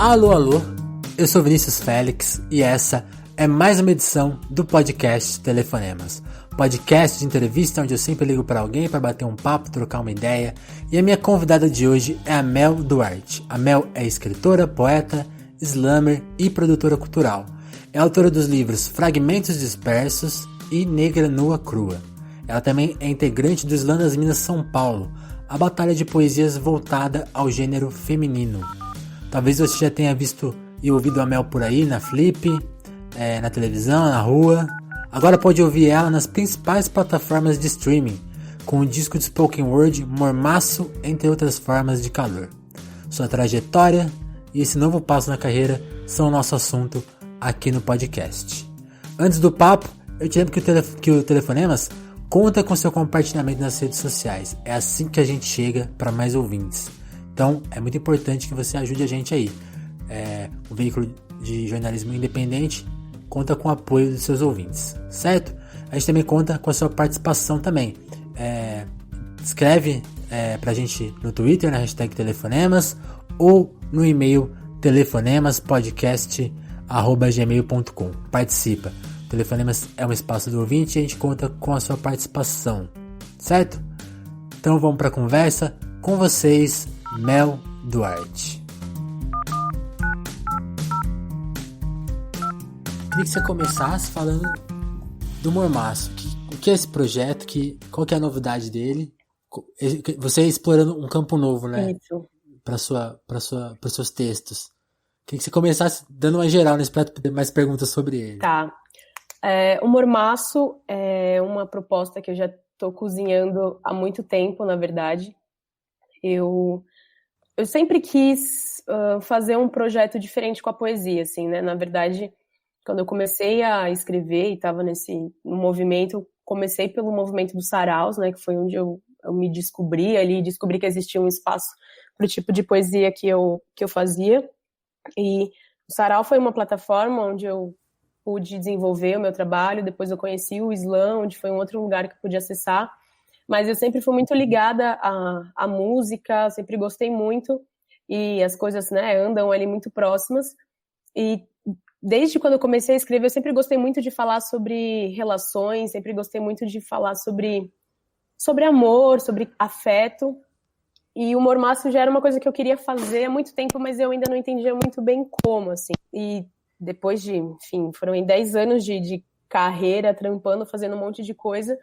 Alô, alô, eu sou Vinícius Félix e essa é mais uma edição do podcast Telefonemas. Podcast de entrevista onde eu sempre ligo para alguém para bater um papo, trocar uma ideia. E a minha convidada de hoje é a Mel Duarte. A Mel é escritora, poeta, slammer e produtora cultural. É autora dos livros Fragmentos Dispersos e Negra Nua Crua. Ela também é integrante do Slam das Minas São Paulo, a batalha de poesias voltada ao gênero feminino. Talvez você já tenha visto e ouvido a Mel por aí, na Flip, na televisão, na rua. Agora pode ouvir ela nas principais plataformas de streaming, com o disco de spoken word Mormaço, entre outras formas de calor. Sua trajetória e esse novo passo na carreira são o nosso assunto aqui no podcast. Antes do papo, eu te lembro que o Telefonemas conta com seu compartilhamento nas redes sociais. É assim que a gente chega para mais ouvintes. Então, é muito importante que você ajude a gente aí. O veículo de jornalismo independente conta com o apoio dos seus ouvintes, certo? A gente também conta com a sua participação também. Escreve pra gente no Twitter, na hashtag Telefonemas, ou no e-mail telefonemaspodcast@gmail.com. Participa. Telefonemas é um espaço do ouvinte e a gente conta com a sua participação, certo? Então vamos para a conversa com vocês, Mel Duarte. Queria que você começasse falando do Mormaço. O que é esse projeto? Qual que é a novidade dele? Você explorando um campo novo, né? Isso. Para os seus textos. Queria que você começasse dando uma geral nesse prato, ter mais perguntas sobre ele. Tá. O Mormaço é uma proposta que eu já estou cozinhando há muito tempo, na verdade. Eu sempre quis fazer um projeto diferente com a poesia, assim, né? Na verdade, quando eu comecei a escrever e estava no movimento, comecei pelo movimento dos saraus, né? Que foi onde eu me descobri ali, descobri que existia um espaço para o tipo de poesia que eu fazia. E o sarau foi uma plataforma onde eu pude desenvolver o meu trabalho. Depois eu conheci o Slam, onde foi um outro lugar que eu pude acessar. Mas eu sempre fui muito ligada à música, sempre gostei muito, e as coisas, né, andam ali muito próximas. E desde quando eu comecei a escrever, eu sempre gostei muito de falar sobre relações, sempre gostei muito de falar sobre amor, sobre afeto. E o Mormaço já era uma coisa que eu queria fazer há muito tempo, mas eu ainda não entendia muito bem como, assim. E depois de, enfim, foram 10 anos de carreira, trampando, fazendo um monte de coisa.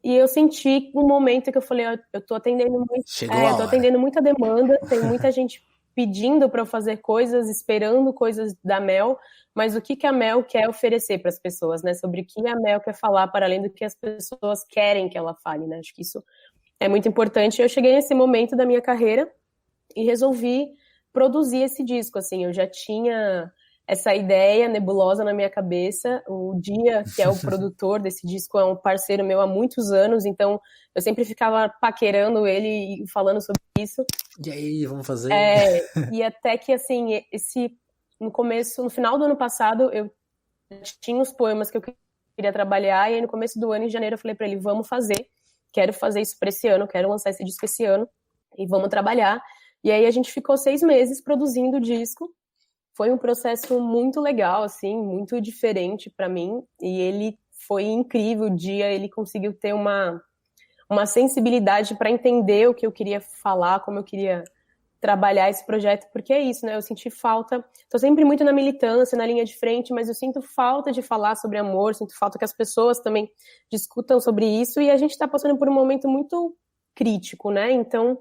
E eu senti um momento que eu falei, eu tô atendendo muito. Eu tô atendendo muita demanda, tem muita gente pedindo para eu fazer coisas, esperando coisas da Mel, mas o que a Mel quer oferecer para as pessoas, né? Sobre o que a Mel quer falar, para além do que as pessoas querem que ela fale, né? Acho que isso é muito importante. Eu cheguei nesse momento da minha carreira e resolvi produzir esse disco, assim. Eu já tinha essa ideia nebulosa na minha cabeça. O Dia, que é o produtor desse disco, é um parceiro meu há muitos anos, então eu sempre ficava paquerando ele e falando sobre isso. E aí, vamos fazer? E até que, assim, no final do ano passado, eu tinha os poemas que eu queria trabalhar, e aí no começo do ano, em janeiro, eu falei pra ele, vamos fazer, quero fazer isso pra esse ano, quero lançar esse disco esse ano, e vamos trabalhar. E aí a gente ficou 6 meses produzindo o disco. Foi um processo muito legal, assim, muito diferente para mim, e ele foi incrível. O Dia, ele conseguiu ter uma sensibilidade para entender o que eu queria falar, como eu queria trabalhar esse projeto, porque é isso, né? Eu senti falta, tô sempre muito na militância, na linha de frente, mas eu sinto falta de falar sobre amor, sinto falta que as pessoas também discutam sobre isso, e a gente tá passando por um momento muito crítico, né? Então,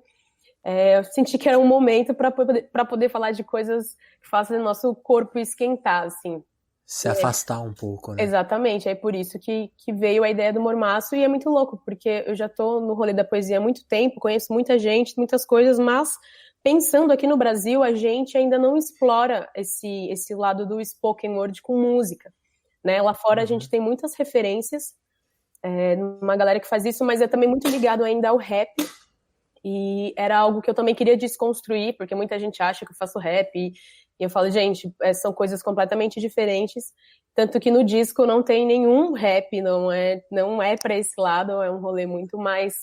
eu senti que era um momento para poder falar de coisas que fazem o nosso corpo esquentar, assim. Se afastar um pouco, né? Exatamente, é por isso que veio a ideia do Mormaço, e é muito louco, porque eu já tô no rolê da poesia há muito tempo, conheço muita gente, muitas coisas, mas pensando aqui no Brasil, a gente ainda não explora esse lado do spoken word com música, né? Lá fora a gente tem muitas referências, uma galera que faz isso, mas é também muito ligado ainda ao rap. E era algo que eu também queria desconstruir, porque muita gente acha que eu faço rap, e eu falo, gente, são coisas completamente diferentes, tanto que no disco não tem nenhum rap, não é para esse lado, é um rolê muito mais,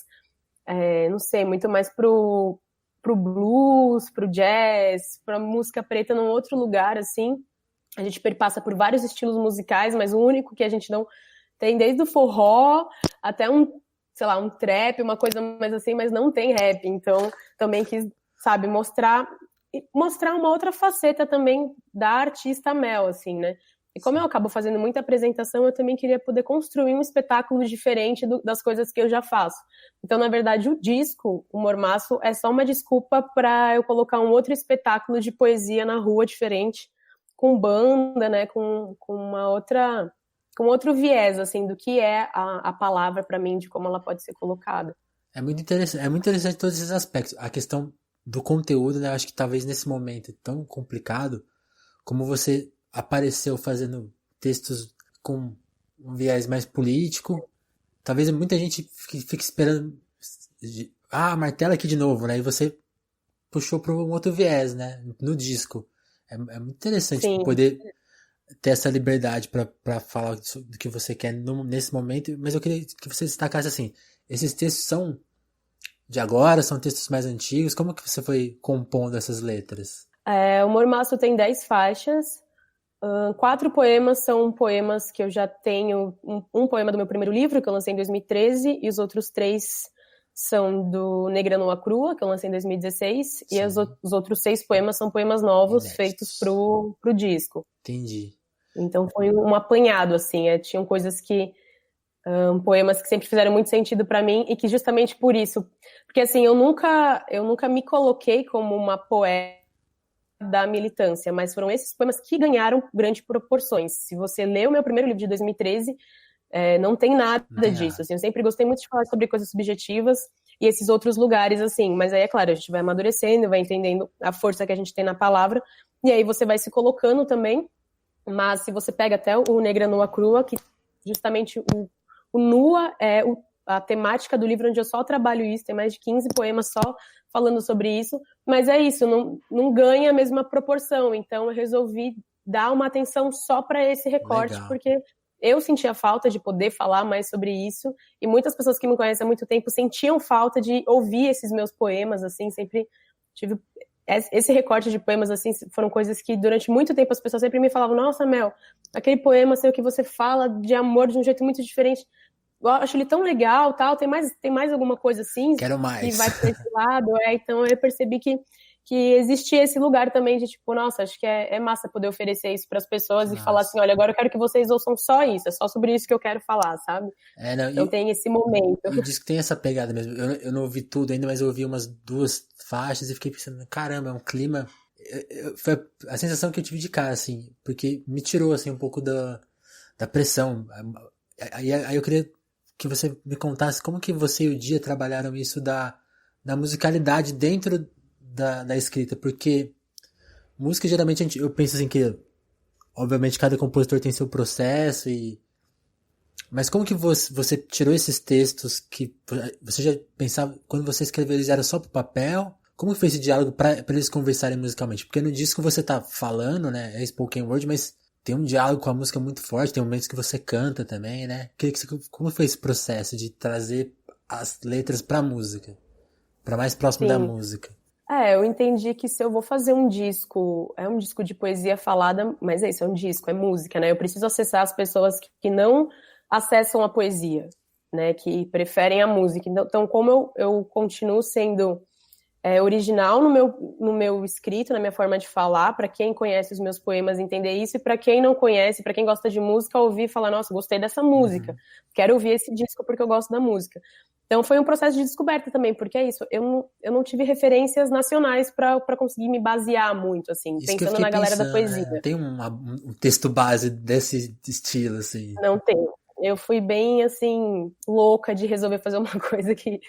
não sei, muito mais pro blues, pro jazz, pra música preta num outro lugar, assim. A gente perpassa por vários estilos musicais, mas o único que a gente não tem, desde o forró até sei lá, um trap, uma coisa mais assim, mas não tem rap. Então, também quis, sabe, mostrar uma outra faceta também da artista Mel, assim, né? E como eu acabo fazendo muita apresentação, eu também queria poder construir um espetáculo diferente das coisas que eu já faço. Então, na verdade, o disco, o Mormaço, é só uma desculpa para eu colocar um outro espetáculo de poesia na rua diferente, com banda, né, com outro viés, assim, do que é a palavra para mim, de como ela pode ser colocada. É muito interessante todos esses aspectos. A questão do conteúdo, né? Eu acho que talvez nesse momento tão complicado, como você apareceu fazendo textos com um viés mais político, talvez muita gente fique esperando, martela aqui de novo, né? E você puxou para um outro viés, né? No disco. É muito interessante Sim. poder ter essa liberdade para falar do que você quer nesse momento, mas eu queria que você destacasse assim, esses textos são de agora, são textos mais antigos, como que você foi compondo essas letras? O Mormaço tem 10 faixas, 4 poemas são poemas que eu já tenho, um poema do meu primeiro livro, que eu lancei em 2013, e os outros 3 são do Negra Nua Crua, que eu lancei em 2016, Sim. E os outros 6 poemas são poemas novos, Inéditos. Feitos pro disco. Entendi. Então foi um apanhado, assim, tinham coisas que... poemas que sempre fizeram muito sentido para mim e que justamente por isso, porque assim, eu nunca me coloquei como uma poeta da militância, mas foram esses poemas que ganharam grandes proporções. Se você lê o meu primeiro livro de 2013, não tem nada disso, assim, eu sempre gostei muito de falar sobre coisas subjetivas e esses outros lugares, assim, mas aí é claro, a gente vai amadurecendo, vai entendendo a força que a gente tem na palavra, e aí você vai se colocando também, mas se você pega até o Negra Nua Crua, que justamente o Nua é a temática do livro onde eu só trabalho isso, tem mais de 15 poemas só falando sobre isso, mas é isso, não ganha a mesma proporção, então eu resolvi dar uma atenção só para esse recorte, Legal. Porque eu sentia falta de poder falar mais sobre isso, e muitas pessoas que me conhecem há muito tempo sentiam falta de ouvir esses meus poemas, assim, sempre tive... Esse recorte de poemas, assim, foram coisas que durante muito tempo as pessoas sempre me falavam, nossa, Mel, aquele poema, sei o que você fala de amor de um jeito muito diferente, eu acho ele tão legal, tal, tem mais alguma coisa assim? Quero mais. Que vai para esse lado, então eu percebi que existia esse lugar também de tipo, nossa, acho que é massa poder oferecer isso para as pessoas e falar assim, olha, agora eu quero que vocês ouçam só isso, é só sobre isso que eu quero falar, sabe? Então tem esse momento. E diz que tem essa pegada mesmo, eu não ouvi tudo ainda, mas eu ouvi umas 2 faixas e fiquei pensando, caramba, é um clima... Foi a sensação que eu tive de cara, assim, porque me tirou, assim, um pouco da pressão. Aí eu queria que você me contasse como que você e o Dia trabalharam isso da musicalidade dentro da escrita, porque música geralmente eu penso assim que obviamente cada compositor tem seu processo mas como que você tirou esses textos que você já pensava, quando você escreveu eles era só pro papel? Como que foi esse diálogo para eles conversarem musicalmente? Porque no disco você tá falando, né, é spoken word, mas tem um diálogo com a música muito forte, tem momentos que você canta também, né? Como foi esse processo de trazer as letras pra música? Pra mais próximo Sim. da música? Eu entendi que se eu vou fazer um disco, é um disco de poesia falada, mas é isso, é um disco, é música, né? Eu preciso acessar as pessoas que não acessam a poesia, né? Que preferem a música. Então como eu continuo sendo... original no meu escrito, na minha forma de falar, para quem conhece os meus poemas entender isso, e para quem não conhece, para quem gosta de música, ouvir e falar, nossa, gostei dessa música, quero ouvir esse disco porque eu gosto da música. Então foi um processo de descoberta também, porque é isso, eu não tive referências nacionais para conseguir me basear muito, assim, isso pensando na galera da poesia. Né? Tem um texto base desse estilo, assim? Não tem. Eu fui bem, assim, louca de resolver fazer uma coisa que...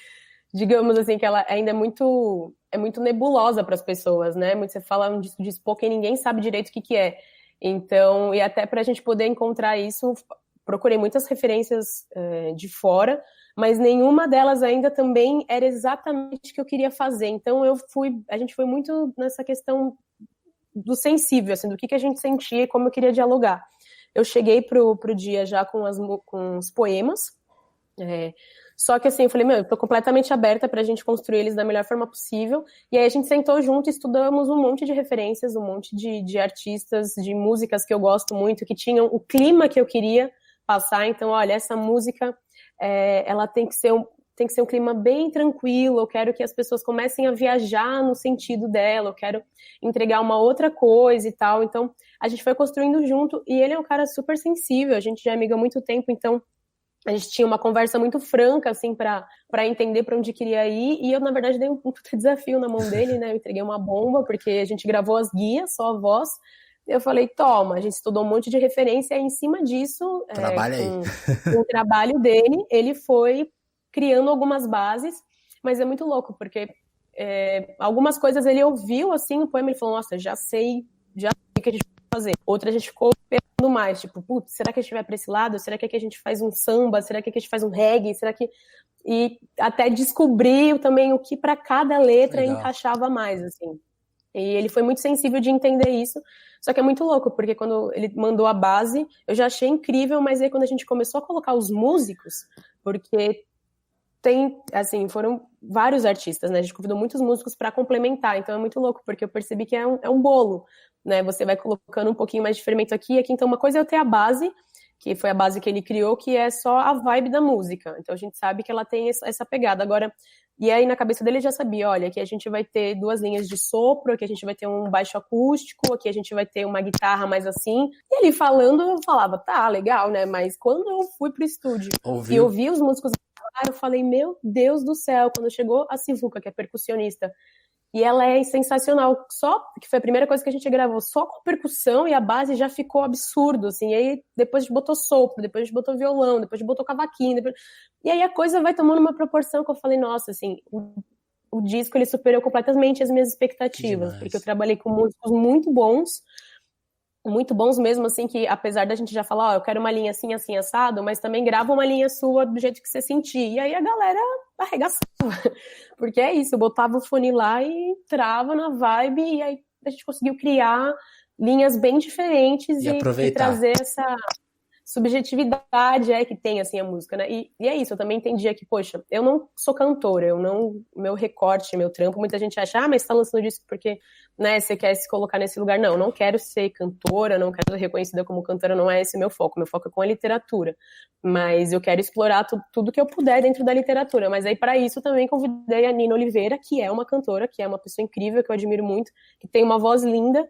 digamos assim, que ela ainda é muito nebulosa para as pessoas, né? Você fala um disco de spoken e ninguém sabe direito o que é. Então, e até para a gente poder encontrar isso, procurei muitas referências de fora, mas nenhuma delas ainda também era exatamente o que eu queria fazer. Então, a gente foi muito nessa questão do sensível, assim, do que a gente sentia e como eu queria dialogar. Eu cheguei pro Dia já com os poemas, Só que assim, eu falei, eu tô completamente aberta pra gente construir eles da melhor forma possível. E aí a gente sentou junto e estudamos um monte de referências, um monte de artistas, de músicas que eu gosto muito, que tinham o clima que eu queria passar. Então, olha, essa música, ela tem que ser um clima bem tranquilo, eu quero que as pessoas comecem a viajar no sentido dela, eu quero entregar uma outra coisa e tal. Então, a gente foi construindo junto, e ele é um cara super sensível, a gente já é amiga há muito tempo, então a gente tinha uma conversa muito franca, assim, pra entender pra onde queria ir, e eu, na verdade, dei um puta desafio na mão dele, né, eu entreguei uma bomba, porque a gente gravou as guias, só a voz, eu falei, toma, a gente estudou um monte de referência, e em cima disso, com o trabalho dele, ele foi criando algumas bases, mas é muito louco, porque algumas coisas ele ouviu, assim, no poema, ele falou, nossa, já sei o que a gente vai fazer. Outra a gente ficou pensando mais, tipo, putz, será que a gente vai pra esse lado? Será que aqui a gente faz um samba? Será que aqui a gente faz um reggae? Será que... E até descobrir também o que para cada letra encaixava mais, assim. E ele foi muito sensível de entender isso, só que é muito louco, porque quando ele mandou a base, eu já achei incrível, mas aí quando a gente começou a colocar os músicos, porque foram vários artistas, né? A gente convidou muitos músicos para complementar, então é muito louco, porque eu percebi que é um bolo, né? Você vai colocando um pouquinho mais de fermento aqui, então uma coisa é eu ter a base, que foi a base que ele criou, que é só a vibe da música, então a gente sabe que ela tem essa pegada. Agora, e aí na cabeça dele já sabia, olha, aqui a gente vai ter 2 linhas de sopro, aqui a gente vai ter um baixo acústico, aqui a gente vai ter uma guitarra mais assim, e ele falando, eu falava, tá, legal, né? Mas quando eu fui pro estúdio e ouvi os músicos, eu falei, meu Deus do céu, quando chegou a Sivuca, que é percussionista, e ela é sensacional, só que foi a primeira coisa que a gente gravou, só com percussão, e a base já ficou absurdo, assim, e aí depois a gente botou sopro, depois a gente botou violão, depois a gente botou cavaquinho, e aí a coisa vai tomando uma proporção que eu falei, nossa, assim, o disco ele superou completamente as minhas expectativas, porque eu trabalhei com músicos muito bons mesmo, assim, que apesar da gente já falar, eu quero uma linha assim, assim, assado, mas também grava uma linha sua do jeito que você sentir. E aí a galera arregaçava. Porque é isso, eu botava o fone lá e trava na vibe, e aí a gente conseguiu criar linhas bem diferentes e trazer essa subjetividade que tem, assim, a música, né? E é isso, eu também entendia que, poxa, eu não sou cantora, meu recorte, meu trampo, muita gente acha, mas você tá lançando disco porque, né, você quer se colocar nesse lugar. Não, eu não quero ser cantora, não quero ser reconhecida como cantora, não é esse meu foco é com a literatura. Mas eu quero explorar tudo que eu puder dentro da literatura. Mas aí, para isso, também convidei a Nina Oliveira, que é uma cantora, que é uma pessoa incrível, que eu admiro muito, que tem uma voz linda,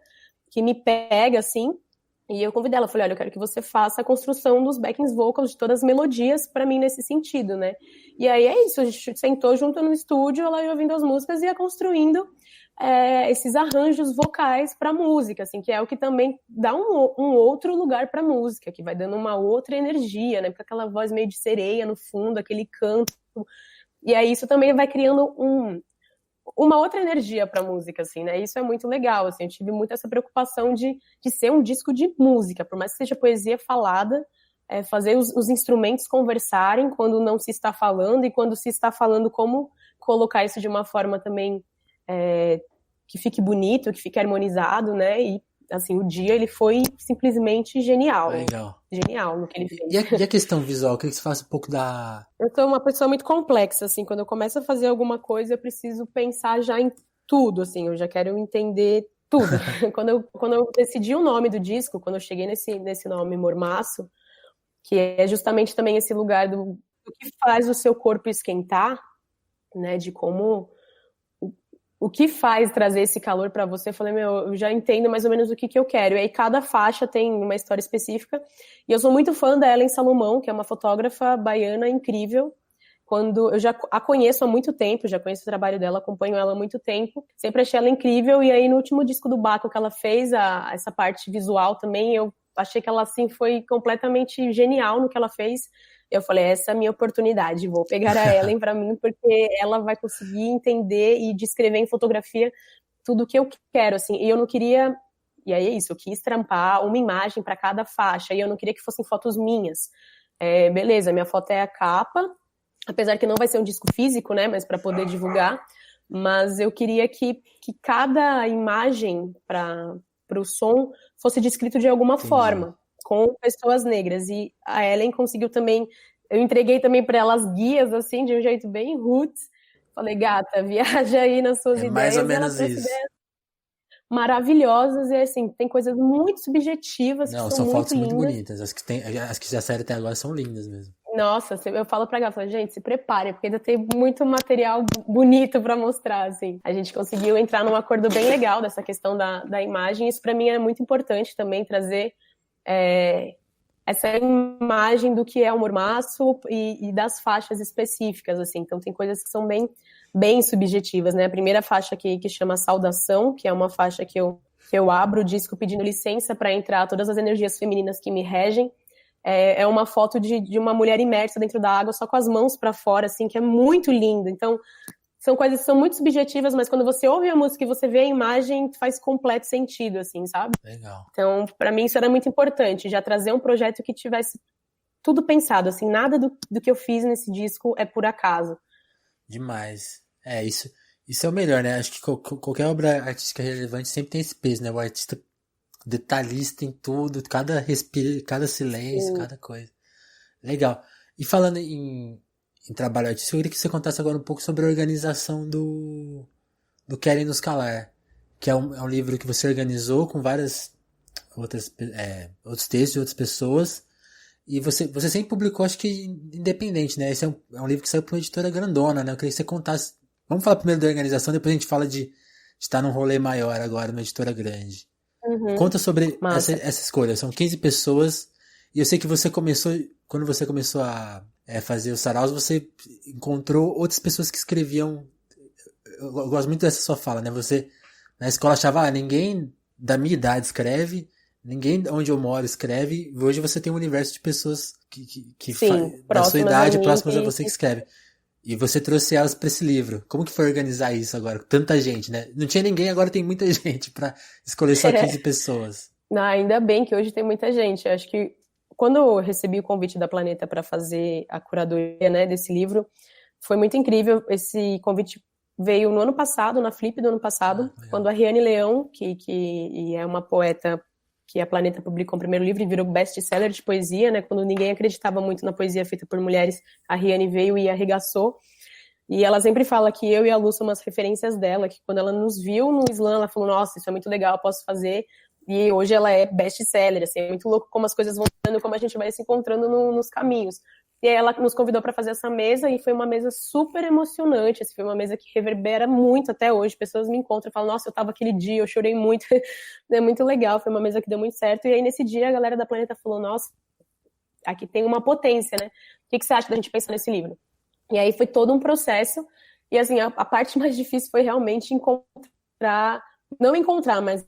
que me pega, assim. E eu convidei ela, falei, olha, eu quero que você faça a construção dos backing vocals, de todas as melodias para mim nesse sentido, né? E aí é isso, a gente sentou junto no estúdio, ela ia ouvindo as músicas e ia construindo esses arranjos vocais para música, assim, que é o que também dá um outro lugar para música, que vai dando uma outra energia, né? Com aquela voz meio de sereia no fundo, aquele canto. E aí isso também vai criando uma outra energia pra música, assim, né? Isso é muito legal, assim, eu tive muito essa preocupação de ser um disco de música, por mais que seja poesia falada, fazer os instrumentos conversarem quando não se está falando, e quando se está falando, como colocar isso de uma forma também que fique bonito, que fique harmonizado, né? E, assim, o Dia, ele foi simplesmente genial. Legal. Genial no que ele fez. E a questão visual? Eu queria que você faça um pouco da... Eu sou uma pessoa muito complexa, assim, quando eu começo a fazer alguma coisa, eu preciso pensar já em tudo, assim, eu já quero entender tudo. Quando eu decidi o nome do disco, quando eu cheguei nesse nome Mormaço, que é justamente também esse lugar do que faz o seu corpo esquentar, né, de como... O que faz trazer esse calor para você? Eu falei, eu já entendo mais ou menos o que eu quero. E aí cada faixa tem uma história específica. E eu sou muito fã da Ellen Salomão, que é uma fotógrafa baiana incrível. Eu já a conheço há muito tempo, já conheço o trabalho dela, acompanho ela há muito tempo. Sempre achei ela incrível. E aí no último disco do Baco que ela fez, essa parte visual também, eu achei que ela assim foi completamente genial no que ela fez. Eu falei, essa é a minha oportunidade, vou pegar a Ellen para mim, porque ela vai conseguir entender e descrever em fotografia tudo o que eu quero, assim, e eu não queria, e aí é isso, eu quis trampar uma imagem para cada faixa, e eu não queria que fossem fotos minhas. Beleza, minha foto é a capa, apesar que não vai ser um disco físico, né, mas para poder divulgar, mas eu queria que cada imagem para o som fosse descrito de alguma forma, com pessoas negras, e a Ellen conseguiu também Eu entreguei também para elas guias, assim, de um jeito bem roots. Falei, gata, viaja aí nas suas É mais ou ideias. E ela menos trouxe isso. ideias maravilhosas. E, assim, tem coisas muito subjetivas que Não, são são muito fotos muito lindas. bonitas. As que já saíram até agora são lindas mesmo. Nossa, eu falo pra gata, gente, se prepare, porque ainda tem muito material bonito para mostrar, assim. A gente conseguiu entrar num acordo bem legal dessa questão da imagem. Isso para mim é muito importante também, trazer essa imagem do que é o mormaço e das faixas específicas, assim. Então tem coisas que são bem subjetivas, né? A primeira faixa que chama Saudação, que é uma faixa que eu abro o disco pedindo licença para entrar todas as energias femininas que me regem. É uma foto de uma mulher imersa dentro da água, só com as mãos para fora, assim, que é muito lindo. Então, são coisas que são muito subjetivas, mas quando você ouve a música e você vê a imagem, faz completo sentido, assim, sabe? Legal. Então, para mim, isso era muito importante, já trazer um projeto que tivesse tudo pensado, assim, nada do que eu fiz nesse disco é por acaso. Demais. Isso é o melhor, né? Acho que qualquer obra artística relevante sempre tem esse peso, né? O artista detalhista em tudo, cada respiro, cada silêncio, Sim. cada coisa. Legal. E falando em trabalho artístico, eu queria que você contasse agora um pouco sobre a organização do Querem Nos Calar, que é um livro que você organizou com várias outros textos de outras pessoas. E você sempre publicou, acho que independente, né? Esse é um livro que saiu para uma editora grandona, né? Eu queria que você contasse. Vamos falar primeiro da organização, depois a gente fala de estar num rolê maior agora, numa editora grande. Uhum. Conta sobre Massa. essa escolha. São 15 pessoas. E eu sei que quando você começou a fazer o Saraus, você encontrou outras pessoas que escreviam. Eu gosto muito dessa sua fala, né? Você na escola achava, ninguém da minha idade escreve, ninguém onde eu moro escreve. E hoje você tem um universo de pessoas Sim, da sua próximas a idade, mim próximas a você que escreve. E você trouxe elas para esse livro. Como que foi organizar isso agora? Tanta gente, né? Não tinha ninguém, agora tem muita gente para escolher só 15 pessoas. Não, ainda bem que hoje tem muita gente. Eu acho que quando eu recebi o convite da Planeta para fazer a curadoria, né, desse livro, foi muito incrível. Esse convite veio no ano passado, na Flip do ano passado, quando a Riane Leão, que é uma poeta que a Planeta publicou o primeiro livro e virou best-seller de poesia, né? Quando ninguém acreditava muito na poesia feita por mulheres, a Riane veio e arregaçou. E ela sempre fala que eu e a Lu somos as referências dela, que quando ela nos viu no slam, ela falou, nossa, isso é muito legal, eu posso fazer. E hoje ela é best-seller, assim, é muito louco como as coisas vão dando, como a gente vai se encontrando nos caminhos. E aí ela nos convidou para fazer essa mesa e foi uma mesa super emocionante, assim, foi uma mesa que reverbera muito até hoje. Pessoas me encontram e falam, nossa, eu tava aquele dia, eu chorei muito. É muito legal, foi uma mesa que deu muito certo. E aí nesse dia a galera da Planeta falou, nossa, aqui tem uma potência, né? O que você acha da gente pensar nesse livro? E aí foi todo um processo. E assim, a parte mais difícil foi realmente não encontrar, mas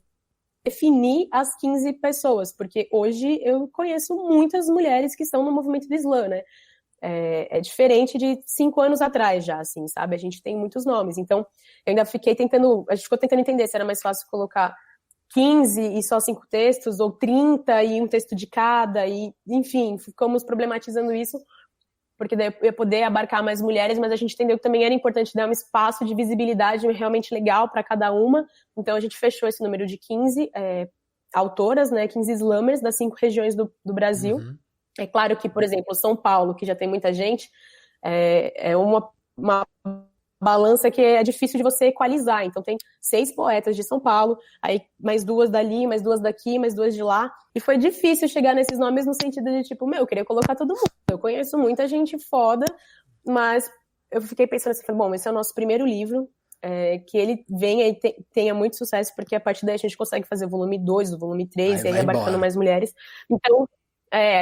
definir as 15 pessoas, porque hoje eu conheço muitas mulheres que estão no movimento do Islã, né? É diferente de 5 anos atrás já, assim, sabe? A gente tem muitos nomes. Então, eu ainda a gente ficou tentando entender se era mais fácil colocar 15 e só 5 textos, ou 30 e um texto de cada, e enfim, ficamos problematizando isso, porque daí eu ia poder abarcar mais mulheres, mas a gente entendeu que também era importante dar um espaço de visibilidade realmente legal para cada uma. Então a gente fechou esse número de 15 autoras, né, 15 slammers das 5 regiões do Brasil. Uhum. É claro que, por exemplo, São Paulo, que já tem muita gente, é uma balança que é difícil de você equalizar. Então tem 6 poetas de São Paulo, aí mais 2 dali, mais 2 daqui, mais 2 de lá. E foi difícil chegar nesses nomes no sentido de, tipo, eu queria colocar todo mundo. Eu conheço muita gente foda, mas eu fiquei pensando assim, bom, esse é o nosso primeiro livro, que ele venha e tenha muito sucesso, porque a partir daí a gente consegue fazer o volume 2, o volume 3, e aí abarcando mais mulheres. Então,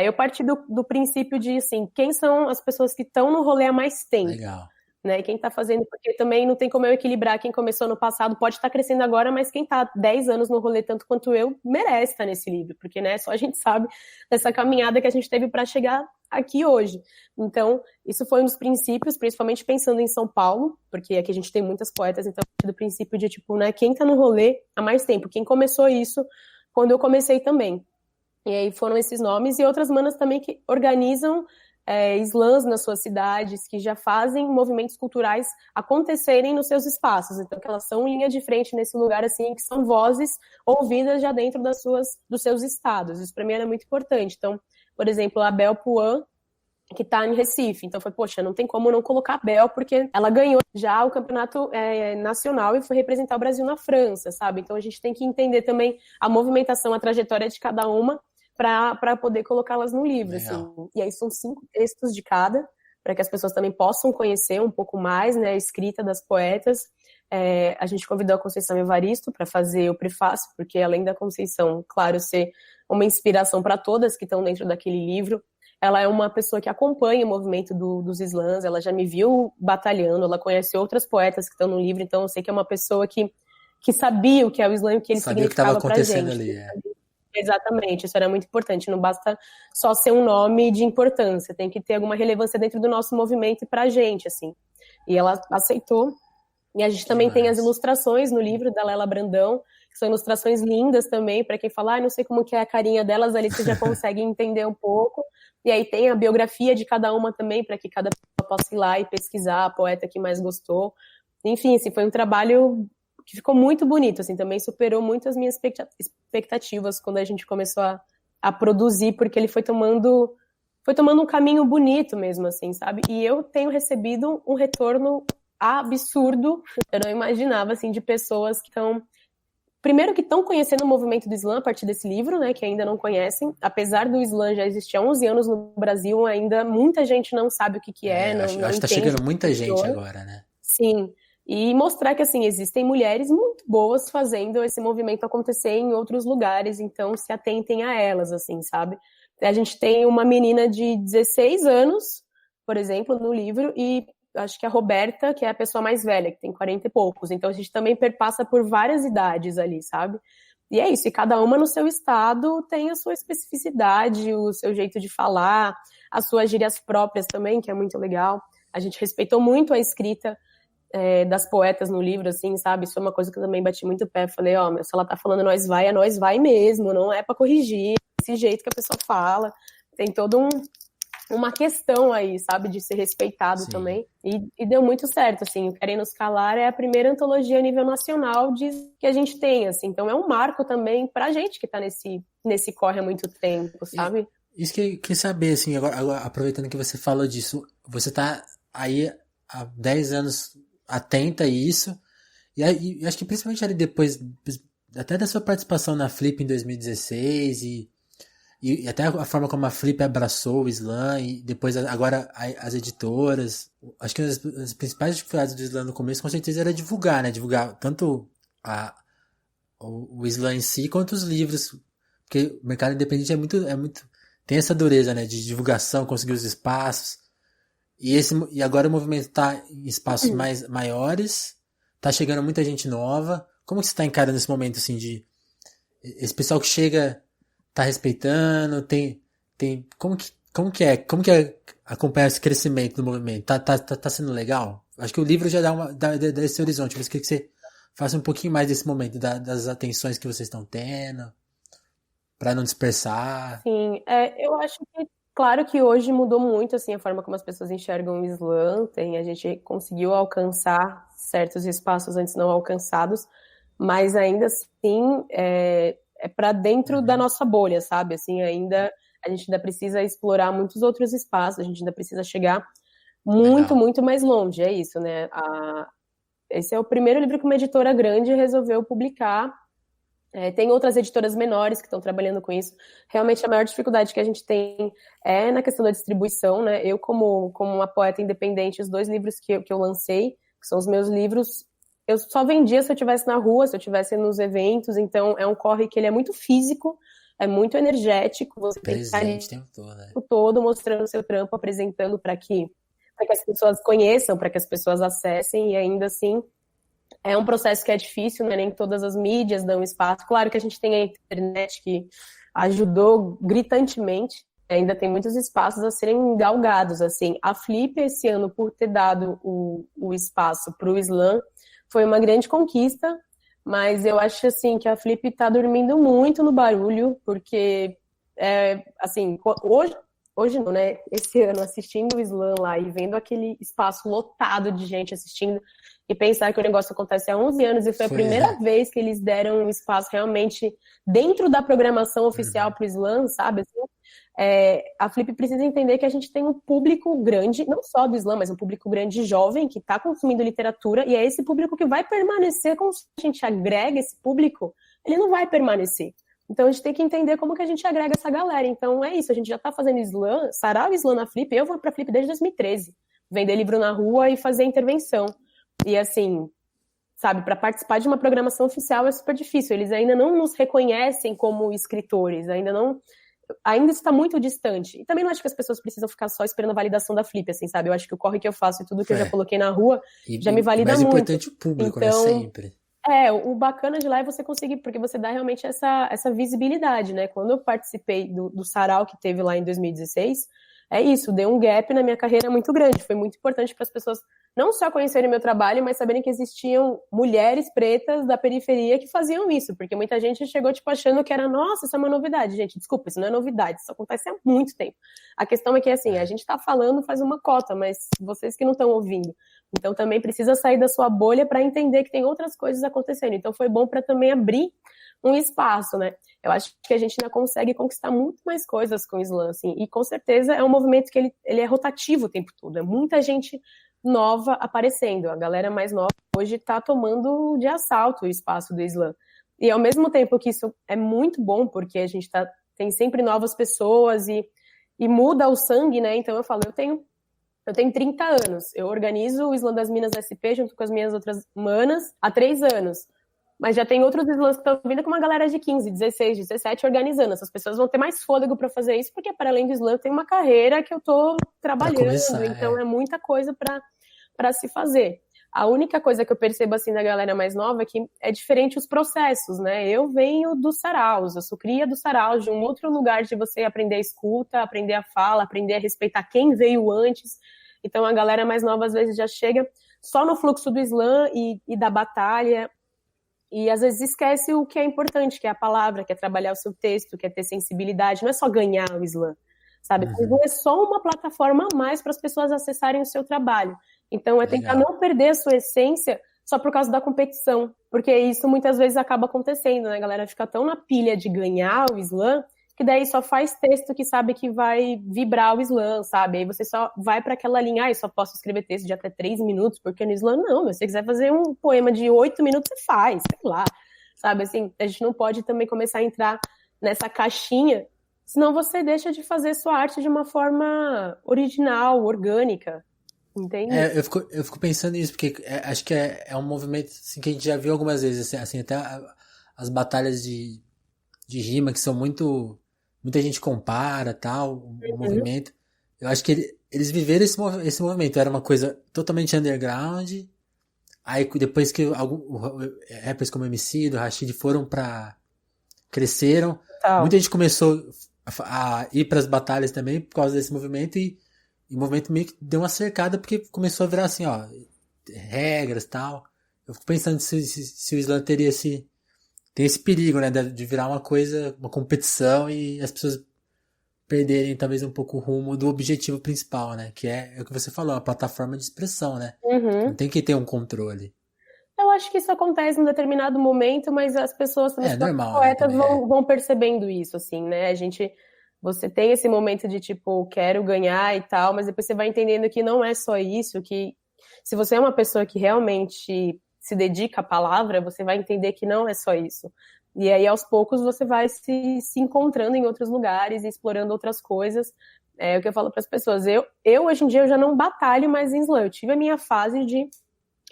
eu parti do princípio de, assim, quem são as pessoas que estão no rolê há mais tempo? Legal. Né? Quem está fazendo, porque também não tem como eu equilibrar quem começou no passado, pode estar crescendo agora, mas quem está 10 anos no rolê tanto quanto eu, merece estar nesse livro, porque, né, só a gente sabe dessa caminhada que a gente teve para chegar aqui hoje. Então, isso foi um dos princípios, principalmente pensando em São Paulo, porque aqui a gente tem muitas poetas, então, do princípio de, tipo, né, quem está no rolê há mais tempo, quem começou isso quando eu comecei também. E aí foram esses nomes e outras manas também que organizam slams nas suas cidades, que já fazem movimentos culturais acontecerem nos seus espaços. Então, que elas são linha de frente nesse lugar, assim, que são vozes ouvidas já dentro dos seus estados. Isso para mim era muito importante. Então, por exemplo, a Bel Puan, que tá em Recife. Então foi, poxa, não tem como não colocar a Bel, porque ela ganhou já o campeonato nacional e foi representar o Brasil na França, sabe? Então a gente tem que entender também a movimentação, a trajetória de cada uma para poder colocá-las no livro, assim. E aí são 5 textos de cada, para que as pessoas também possam conhecer um pouco mais, né, a escrita das poetas. A gente convidou a Conceição Evaristo para fazer o prefácio, porque além da Conceição, claro, ser uma inspiração para todas que estão dentro daquele livro, ela é uma pessoa que acompanha o movimento dos slams, ela já me viu batalhando, ela conhece outras poetas que estão no livro, então eu sei que é uma pessoa que sabia o que é o slam e o que ele significava pra gente. Sabia o que estava acontecendo ali, Exatamente, isso era muito importante, não basta só ser um nome de importância, tem que ter alguma relevância dentro do nosso movimento e pra gente, assim. E ela aceitou, e a gente também tem as ilustrações no livro da Lela Brandão, que são ilustrações lindas também, para quem fala, não sei como que é a carinha delas, ali você já consegue entender um pouco. E aí tem a biografia de cada uma também, para que cada pessoa possa ir lá e pesquisar a poeta que mais gostou. Enfim, assim, foi um trabalho que ficou muito bonito, assim, também superou muito as minhas expectativas quando a gente começou a produzir, porque ele foi tomando um caminho bonito mesmo, assim, sabe? E eu tenho recebido um retorno absurdo, eu não imaginava, assim, de pessoas que estão... Primeiro que estão conhecendo o movimento do slam a partir desse livro, né, que ainda não conhecem. Apesar do slam já existir há 11 anos no Brasil, ainda muita gente não sabe o que é, não acho que tá entende chegando muita gente agora, né? Sim, e mostrar que, assim, existem mulheres muito boas fazendo esse movimento acontecer em outros lugares, então se atentem a elas, assim, sabe? A gente tem uma menina de 16 anos, por exemplo, no livro, e acho que a Roberta, que é a pessoa mais velha, que tem 40 e poucos. Então a gente também perpassa por várias idades ali, sabe? E é isso, e cada uma no seu estado tem a sua especificidade, o seu jeito de falar, as suas gírias próprias também, que é muito legal. A gente respeitou muito a escrita das poetas no livro, assim, sabe? Isso é uma coisa que eu também bati muito o pé. Falei, se ela tá falando nós vai, é nós vai mesmo, não é pra corrigir, esse jeito que a pessoa fala. Tem todo uma questão aí, sabe, de ser respeitado. Sim. Também, e deu muito certo, assim, o Querem Nos Calar é a primeira antologia a nível nacional que a gente tem, assim, então é um marco também pra gente que tá nesse corre há muito tempo, sabe? Isso que eu queria saber, assim, agora, aproveitando que você falou disso, você tá aí há 10 anos atenta a isso, e acho que principalmente ali depois, até da sua participação na Flip em 2016, e até a forma como a Flip abraçou o slam, e depois agora as editoras. Acho que uma das principais dificuldades do slam no começo, com certeza, era divulgar, né? Divulgar tanto o slam em si, quanto os livros. Porque o mercado independente é muito tem essa dureza, né? De divulgação, conseguir os espaços. E agora o movimento tá em espaços maiores, tá chegando muita gente nova. Como que você tá encarando esse momento, assim, de... Esse pessoal que chega... tá respeitando, como que é acompanhar esse crescimento do movimento? Tá sendo legal? Acho que o livro já dá esse horizonte, mas queria que você faça um pouquinho mais desse momento, das atenções que vocês estão tendo, para não dispersar. Sim, eu acho que, claro que hoje mudou muito, assim, a forma como as pessoas enxergam o slam, a gente conseguiu alcançar certos espaços antes não alcançados, mas ainda assim, é para dentro da nossa bolha, sabe? Assim, a gente ainda precisa explorar muitos outros espaços, a gente ainda precisa chegar muito mais longe, é isso, né? Esse é o primeiro livro que uma editora grande resolveu publicar. Tem outras editoras menores que estão trabalhando com isso. Realmente a maior dificuldade que a gente tem é na questão da distribuição, né? Eu, como uma poeta independente, os 2 livros que eu lancei, que são os meus livros, eu só vendia se eu estivesse na rua, se eu estivesse nos eventos, então é um corre que ele é muito físico, é muito energético, você tem que estar ali o tempo todo mostrando o seu trampo, apresentando para que as pessoas conheçam, para que as pessoas acessem, e ainda assim é um processo que é difícil, né? Nem todas as mídias dão espaço. Claro que a gente tem a internet que ajudou gritantemente, ainda tem muitos espaços a serem galgados, assim. A Flip, esse ano, por ter dado o espaço para o slam, foi uma grande conquista, mas eu acho, assim, que a Flip tá dormindo muito no barulho, porque, assim, hoje não, né? Esse ano, assistindo o slam lá e vendo aquele espaço lotado de gente assistindo, e pensar que o negócio acontece há 11 anos e foi a primeira vez que eles deram um espaço realmente dentro da programação oficial pro slam, sabe? Assim, A Flip precisa entender que a gente tem um público grande, não só do Islã, mas um público grande jovem que está consumindo literatura, e é esse público que vai permanecer. Como a gente agrega esse público, ele não vai permanecer. Então a gente tem que entender como que a gente agrega essa galera. Então é isso, a gente já está fazendo Islã, sarau Islã na Flip. Eu vou para a Flip desde 2013, vender livro na rua e fazer intervenção. E assim, sabe, para participar de uma programação oficial é super difícil. Eles ainda não nos reconhecem como escritores, ainda está muito distante. E também não acho que as pessoas precisam ficar só esperando a validação da Flip, assim, sabe? Eu acho que o corre que eu faço e tudo que eu já coloquei na rua já me valida muito. Mais importante o público, então, né? Sempre. O bacana de lá é você conseguir, porque você dá realmente essa visibilidade, né? Quando eu participei do sarau que teve lá em 2016, é isso, deu um gap na minha carreira muito grande. Foi muito importante para as pessoas não só conhecerem meu trabalho, mas saberem que existiam mulheres pretas da periferia que faziam isso, porque muita gente chegou, tipo, achando que era, nossa, isso é uma novidade. Gente, desculpa, isso não é novidade, isso acontece há muito tempo. A questão é que, assim, a gente tá falando faz uma cota, mas vocês que não estão ouvindo. Então, também precisa sair da sua bolha para entender que tem outras coisas acontecendo. Então, foi bom para também abrir um espaço, né? Eu acho que a gente ainda consegue conquistar muito mais coisas com o Islã, assim, e com certeza é um movimento que ele é rotativo o tempo todo, é muita gente nova aparecendo, a galera mais nova hoje está tomando de assalto o espaço do Islã, e ao mesmo tempo que isso é muito bom, porque a gente tem sempre novas pessoas e muda o sangue, né? Então eu falo, eu tenho 30 anos, eu organizo o Islã das Minas SP junto com as minhas outras manas há 3 anos. Mas já tem outros Islãs que estão vindo com uma galera de 15, 16, 17 organizando. Essas pessoas vão ter mais fôlego para fazer isso, porque para além do Islã eu tenho uma carreira que eu estou trabalhando. Então é muita coisa para se fazer. A única coisa que eu percebo assim da galera mais nova é que é diferente os processos, né? Eu venho dos saraus, eu sou cria dos saraus, de um outro lugar de você aprender a escuta, aprender a fala, aprender a respeitar quem veio antes. Então a galera mais nova às vezes já chega só no fluxo do Islã e da batalha, e às vezes esquece o que é importante, que é a palavra, que é trabalhar o seu texto, que é ter sensibilidade, não é só ganhar o Islã, sabe? O Islã é só uma plataforma a mais para as pessoas acessarem o seu trabalho. Então é tentar não perder a sua essência só por causa da competição, porque isso muitas vezes acaba acontecendo, né? A galera fica tão na pilha de ganhar o Islã, que daí só faz texto que sabe que vai vibrar o Islã, sabe? Aí você só vai para aquela linha, eu só posso escrever texto de até 3 minutos, porque no Islã não, se você quiser fazer um poema de 8 minutos, você faz, sei lá, sabe? Assim, a gente não pode também começar a entrar nessa caixinha, senão você deixa de fazer sua arte de uma forma original, orgânica, entende? Eu fico pensando nisso, porque acho que é um movimento assim, que a gente já viu algumas vezes, assim até as batalhas de rima que são muita gente compara, tal, o movimento. Eu acho que eles viveram esse movimento. Era uma coisa totalmente underground. Aí depois que rappers como MC, do Rashid cresceram, muita gente começou a ir para as batalhas também por causa desse movimento e o movimento meio que deu uma cercada porque começou a virar assim, ó, regras, tal. Eu fico pensando se o Islã teria tem esse perigo, né, de virar uma coisa, uma competição e as pessoas perderem talvez um pouco o rumo do objetivo principal, né, que é o que você falou, a plataforma de expressão, né, não tem que ter um controle. Eu acho que isso acontece num determinado momento, mas as pessoas, poetas, vão percebendo isso, assim, né, você tem esse momento de tipo, quero ganhar e tal, mas depois você vai entendendo que não é só isso, que se você é uma pessoa que realmente se dedica à palavra, você vai entender que não é só isso. E aí, aos poucos, você vai se encontrando em outros lugares e explorando outras coisas. É o que eu falo para as pessoas. Eu, hoje em dia, eu já não batalho mais em slam. Eu tive a minha fase de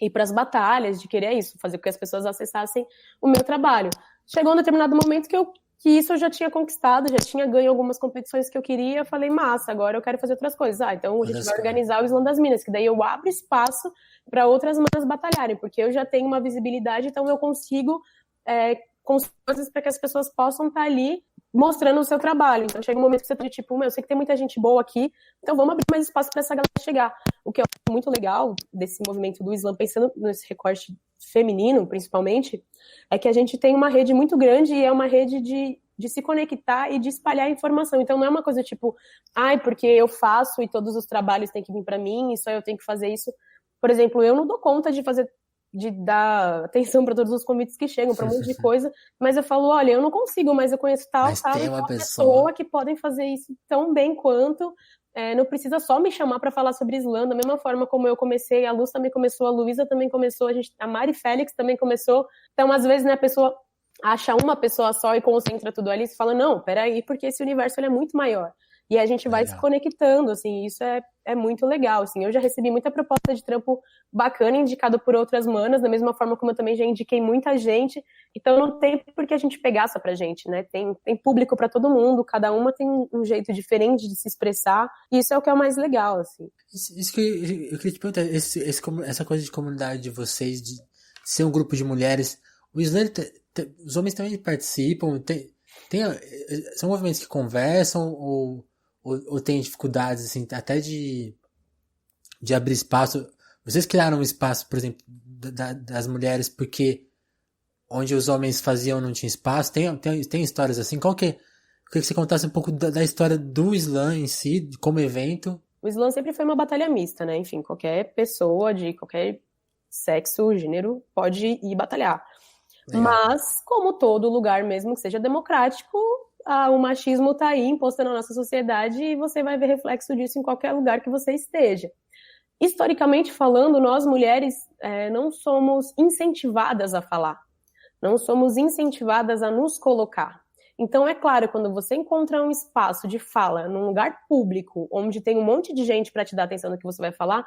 ir para as batalhas, de querer isso, fazer com que as pessoas acessassem o meu trabalho. Chegou um determinado momento que isso eu já tinha conquistado, já tinha ganho algumas competições que eu queria, eu falei, massa, agora eu quero fazer outras coisas. Então a gente vai organizar o Islã das Minas, que daí eu abro espaço para outras manas batalharem, porque eu já tenho uma visibilidade, então eu consigo construir coisas para que as pessoas possam estar ali mostrando o seu trabalho. Então chega um momento que você tá tipo, eu sei que tem muita gente boa aqui, então vamos abrir mais espaço para essa galera chegar. O que é muito legal desse movimento do Islã, pensando nesse recorte feminino, principalmente, é que a gente tem uma rede muito grande e é uma rede de se conectar e de espalhar informação. Então não é uma coisa tipo, porque eu faço e todos os trabalhos têm que vir para mim e só eu tenho que fazer isso. Por exemplo, eu não dou conta de fazer de dar atenção para todos os convites que chegam, para um monte de coisa, mas eu falo, olha, eu não consigo, mas eu conheço tal Mas tem e uma tal pessoa que podem fazer isso tão bem quanto. Não precisa só me chamar para falar sobre Islã, da mesma forma como eu comecei, a Luz também começou, a Luísa também começou, a Mari Félix também começou. Então, às vezes, né, a pessoa acha uma pessoa só e concentra tudo ali, e fala, não, peraí, porque esse universo ele é muito maior. E a gente vai se conectando, assim, isso é muito legal, assim. Eu já recebi muita proposta de trampo bacana, indicado por outras manas, da mesma forma como eu também já indiquei muita gente. Então não tem por que a gente pegar só pra gente, né? Tem público pra todo mundo, cada uma tem um jeito diferente de se expressar, e isso é o que é o mais legal, assim. Isso que eu queria te perguntar, essa coisa de comunidade de vocês, de ser um grupo de mulheres, o Islã, os homens também participam, são movimentos que conversam ou tem dificuldades, assim, até de abrir espaço. Vocês criaram um espaço, por exemplo, das mulheres porque onde os homens faziam não tinha espaço? Tem histórias assim? Eu queria que você contasse um pouco da história do Islã em si, como evento. O Islã sempre foi uma batalha mista, né? Enfim, qualquer pessoa de qualquer sexo, gênero, pode ir batalhar. Legal. Mas, como todo lugar, mesmo que seja democrático, o machismo está aí imposto na nossa sociedade e você vai ver reflexo disso em qualquer lugar que você esteja. Historicamente falando, nós mulheres não somos incentivadas a falar, não somos incentivadas a nos colocar. Então, é claro, quando você encontra um espaço de fala num lugar público, onde tem um monte de gente para te dar atenção no que você vai falar,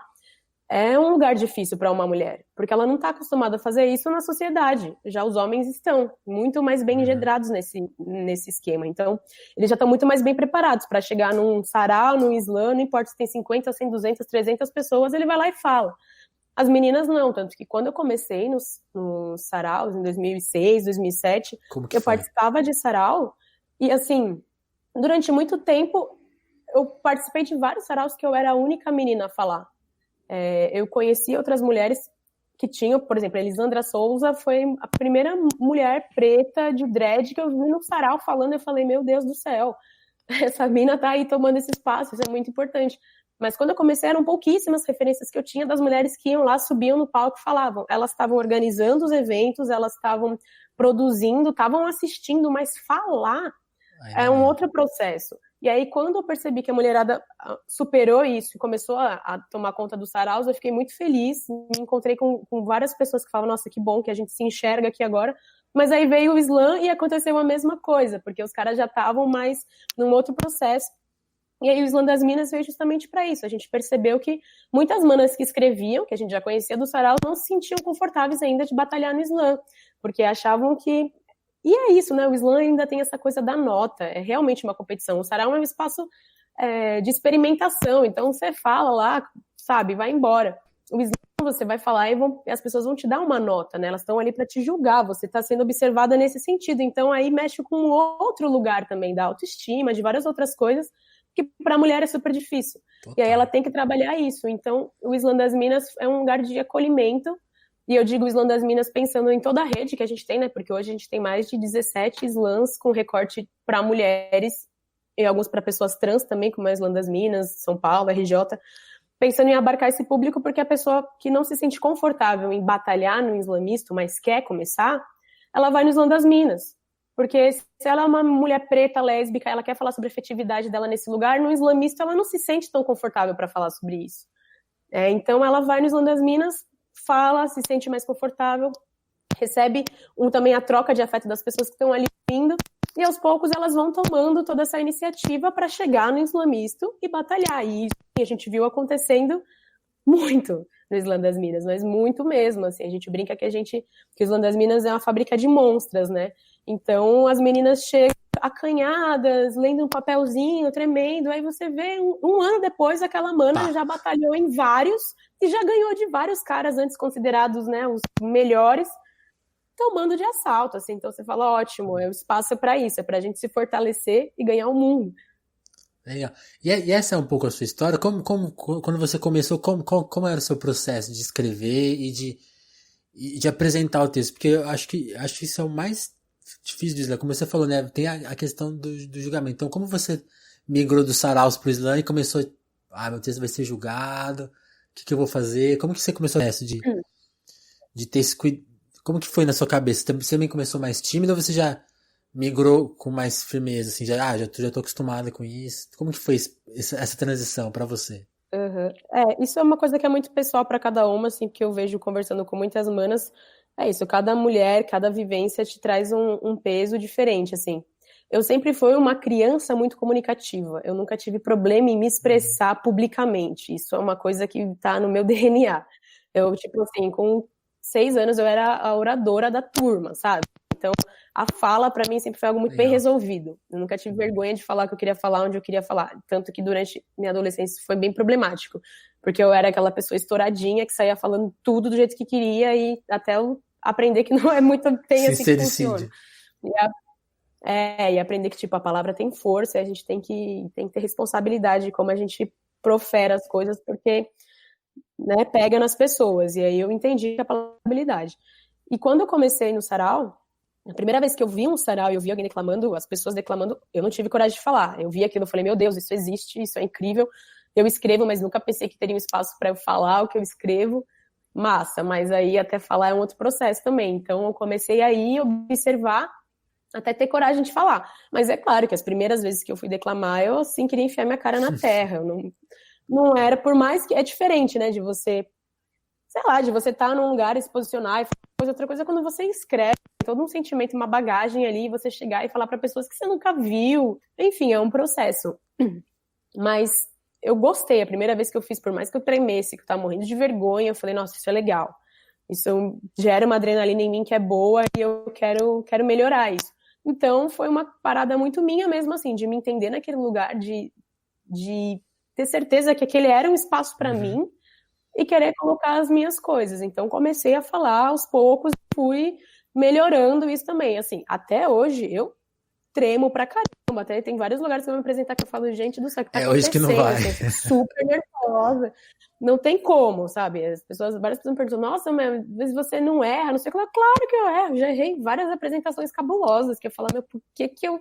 é um lugar difícil para uma mulher, porque ela não está acostumada a fazer isso na sociedade. Já os homens estão muito mais bem engendrados nesse esquema. Então, eles já estão muito mais bem preparados para chegar num sarau, num Islã, não importa se tem 50, 100, 200, 300 pessoas, ele vai lá e fala. As meninas não, tanto que quando eu comecei nos saraus, em 2006, 2007, eu participava de sarau, e assim, durante muito tempo, eu participei de vários saraus que eu era a única menina a falar. Eu conheci outras mulheres que tinham, por exemplo, a Elisandra Souza foi a primeira mulher preta de dread que eu vi no sarau falando, eu falei, meu Deus do céu, essa mina tá aí tomando esse espaço, isso é muito importante. Mas quando eu comecei, eram pouquíssimas referências que eu tinha das mulheres que iam lá, subiam no palco e falavam. Elas estavam organizando os eventos, elas estavam produzindo, estavam assistindo, mas falar é um outro processo. E aí, quando eu percebi que a mulherada superou isso e começou a tomar conta dos saraus, eu fiquei muito feliz. Me encontrei com várias pessoas que falavam, nossa, que bom que a gente se enxerga aqui agora. Mas aí veio o Islã e aconteceu a mesma coisa, porque os caras já estavam mais num outro processo. E aí o Islã das Minas veio justamente para isso. A gente percebeu que muitas manas que escreviam, que a gente já conhecia do sarau, não se sentiam confortáveis ainda de batalhar no Islã, porque achavam que... E é isso, né? O Islã ainda tem essa coisa da nota, é realmente uma competição. O sarau é um espaço de experimentação, então você fala lá, sabe, vai embora. O Islã você vai falar e as pessoas vão te dar uma nota, né? Elas estão ali para te julgar, você está sendo observada nesse sentido. Então aí mexe com um outro lugar também da autoestima, de várias outras coisas, que para a mulher é super difícil. Total. E aí ela tem que trabalhar isso. Então, o Islã das Minas é um lugar de acolhimento, e eu digo Islã das Minas pensando em toda a rede que a gente tem, né? Porque hoje a gente tem mais de 17 Islãs com recorte para mulheres, e alguns para pessoas trans também, como a Islã das Minas, São Paulo, RJ, pensando em abarcar esse público, porque a pessoa que não se sente confortável em batalhar no islamista, mas quer começar, ela vai no Islã das Minas. Porque se ela é uma mulher preta, lésbica, ela quer falar sobre a efetividade dela nesse lugar, no islamista ela não se sente tão confortável para falar sobre isso. Então ela vai no Islã das Minas, fala, se sente mais confortável, recebe também a troca de afeto das pessoas que estão ali vindo, e aos poucos elas vão tomando toda essa iniciativa para chegar no islamista e batalhar. E a gente viu acontecendo muito no Islã das Minas, mas muito mesmo, assim, a gente brinca que o Islã das Minas é uma fábrica de monstras, né? Então as meninas chegam acanhadas, lendo um papelzinho, tremendo, aí você vê um ano depois aquela mana já batalhou em vários e já ganhou de vários caras antes considerados, né, os melhores, tomando de assalto, assim, então você fala, ótimo, o espaço é para isso, é pra gente se fortalecer e ganhar o mundo. Legal. E essa é um pouco a sua história? Quando você começou, como era o seu processo de escrever e de apresentar o texto? Porque eu acho que isso é o mais difícil do Islã. Como você falou, né? Tem a questão do julgamento. Então, como você migrou dos saraus pro Islã e começou, meu texto vai ser julgado, o que eu vou fazer? Como que você começou essa de de ter esse cuidado? Como que foi na sua cabeça? Você também começou mais tímida ou você já migrou com mais firmeza, assim, já tô acostumada com isso? Como que foi essa transição pra você? Uhum. Isso é uma coisa que é muito pessoal para cada uma, assim, porque eu vejo conversando com muitas manas, é isso, cada mulher, cada vivência te traz um peso diferente, assim. Eu sempre fui uma criança muito comunicativa, eu nunca tive problema em me expressar publicamente, isso é uma coisa que tá no meu DNA. Eu, tipo assim, com 6 anos eu era a oradora da turma, sabe? Então, a fala para mim sempre foi algo muito bem Legal. resolvido. Eu nunca tive vergonha de falar o que eu queria falar, onde eu queria falar. Tanto que durante minha adolescência foi bem problemático, porque eu era aquela pessoa estouradinha que saía falando tudo do jeito que queria e até eu aprender que não é muito bem assim que funciona. Sincericídio. E aprender que tipo a palavra tem força, e a gente tem que ter responsabilidade de como a gente profere as coisas, porque né, pega nas pessoas. E aí eu entendi que a palavra é habilidade. E quando eu comecei no sarau, a primeira vez que eu vi um sarau e eu vi alguém declamando, as pessoas declamando, eu não tive coragem de falar. Eu vi aquilo e falei, meu Deus, isso existe, isso é incrível. Eu escrevo, mas nunca pensei que teria um espaço para eu falar o que eu escrevo. Massa, mas aí até falar é um outro processo também. Então eu comecei aí a observar até ter coragem de falar. Mas é claro que as primeiras vezes que eu fui declamar, eu assim queria enfiar minha cara na terra. Eu não era, por mais que é diferente, né, de você, sei lá, de você estar num lugar e se posicionar e falar coisa, outra coisa é quando você escreve todo um sentimento, uma bagagem ali, você chegar e falar para pessoas que você nunca viu. Enfim, é um processo. Mas eu gostei, a primeira vez que eu fiz, por mais que eu tremesse, que eu tava morrendo de vergonha, eu falei, nossa, isso é legal. Isso gera uma adrenalina em mim que é boa e eu quero melhorar isso. Então, foi uma parada muito minha mesmo, assim, de me entender naquele lugar, de ter certeza que aquele era um espaço para mim e querer colocar as minhas coisas. Então, comecei a falar aos poucos e fui melhorando isso também. Assim, até hoje, eu tremo pra caramba. Até tem vários lugares que eu vou me apresentar que eu falo, gente do céu, o que tá Hoje que não acontecendo? vai. Assim, eu fico super nervosa. Não tem como, sabe? Várias pessoas me perguntam, nossa, mas você não erra, não sei o que. Claro que eu erro. Já errei várias apresentações cabulosas, que eu falo, por que eu...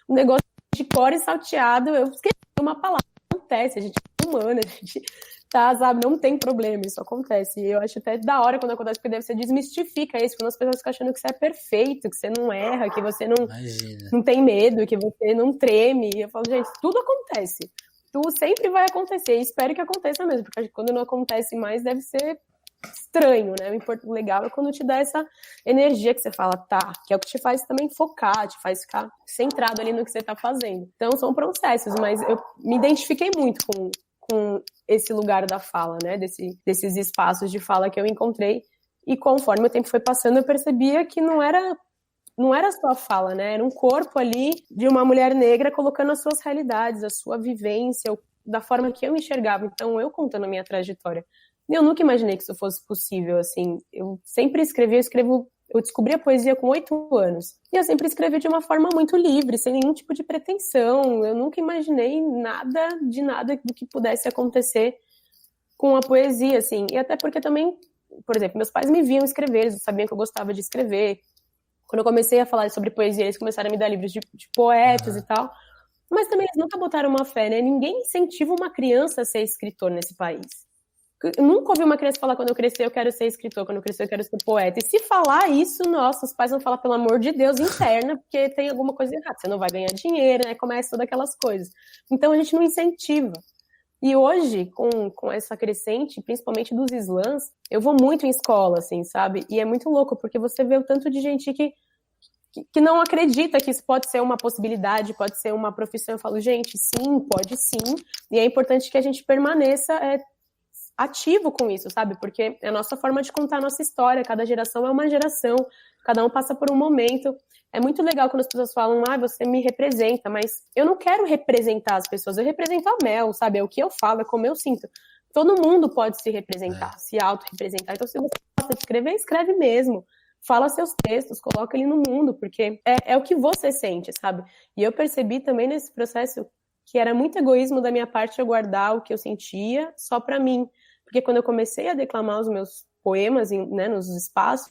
Um negócio de cor e salteado, eu esqueci uma palavra. Acontece, a gente é humana, a gente tá, sabe, não tem problema, isso acontece. E eu acho até da hora quando acontece, porque você desmistifica isso, quando as pessoas ficam achando que você é perfeito, que você não erra, que você não tem medo, que você não treme. E eu falo, gente, tudo acontece. Tudo sempre vai acontecer, e espero que aconteça mesmo, porque quando não acontece mais, deve ser estranho, né? O legal é quando te dá essa energia que você fala, tá, que é o que te faz também focar, te faz ficar centrado ali no que você tá fazendo. Então, são processos, mas eu me identifiquei muito com esse lugar da fala, né? Desses espaços de fala que eu encontrei. E conforme o tempo foi passando, eu percebia que não era só a fala, né? Era um corpo ali de uma mulher negra colocando as suas realidades, a sua vivência, da forma que eu enxergava. Então, eu contando a minha trajetória. Eu nunca imaginei que isso fosse possível, assim. Eu sempre eu descobri a poesia com 8 anos. E eu sempre escrevi de uma forma muito livre, sem nenhum tipo de pretensão. Eu nunca imaginei nada do que pudesse acontecer com a poesia, assim. E até porque também, por exemplo, meus pais me viam escrever, eles sabiam que eu gostava de escrever. Quando eu comecei a falar sobre poesia, eles começaram a me dar livros de poetas e tal. Mas também eles nunca botaram uma fé, né? Ninguém incentiva uma criança a ser escritor nesse país. Eu nunca ouvi uma criança falar, quando eu crescer eu quero ser escritor, quando eu crescer eu quero ser poeta. E se falar isso, nossa, os pais vão falar, pelo amor de Deus, interna, porque tem alguma coisa errada. Você não vai ganhar dinheiro, né? Começa todas aquelas coisas. Então a gente não incentiva. E hoje, com essa crescente, principalmente dos slams, eu vou muito em escola, assim, sabe? E é muito louco, porque você vê o tanto de gente que não acredita que isso pode ser uma possibilidade, pode ser uma profissão. Eu falo, gente, sim, pode sim. E é importante que a gente permaneça ativo com isso, sabe? Porque é a nossa forma de contar a nossa história. Cada geração é uma geração, cada um passa por um momento. É muito legal quando as pessoas falam, você me representa, mas eu não quero representar as pessoas, eu represento a Mel, sabe? É o que eu falo, é como eu sinto. Todo mundo pode se representar, se auto-representar. Então, se você gosta de escrever, escreve mesmo. Fala seus textos, coloca ele no mundo, porque é o que você sente, sabe? E eu percebi também nesse processo que era muito egoísmo da minha parte eu guardar o que eu sentia só pra mim. Porque quando eu comecei a declamar os meus poemas, né, nos espaços,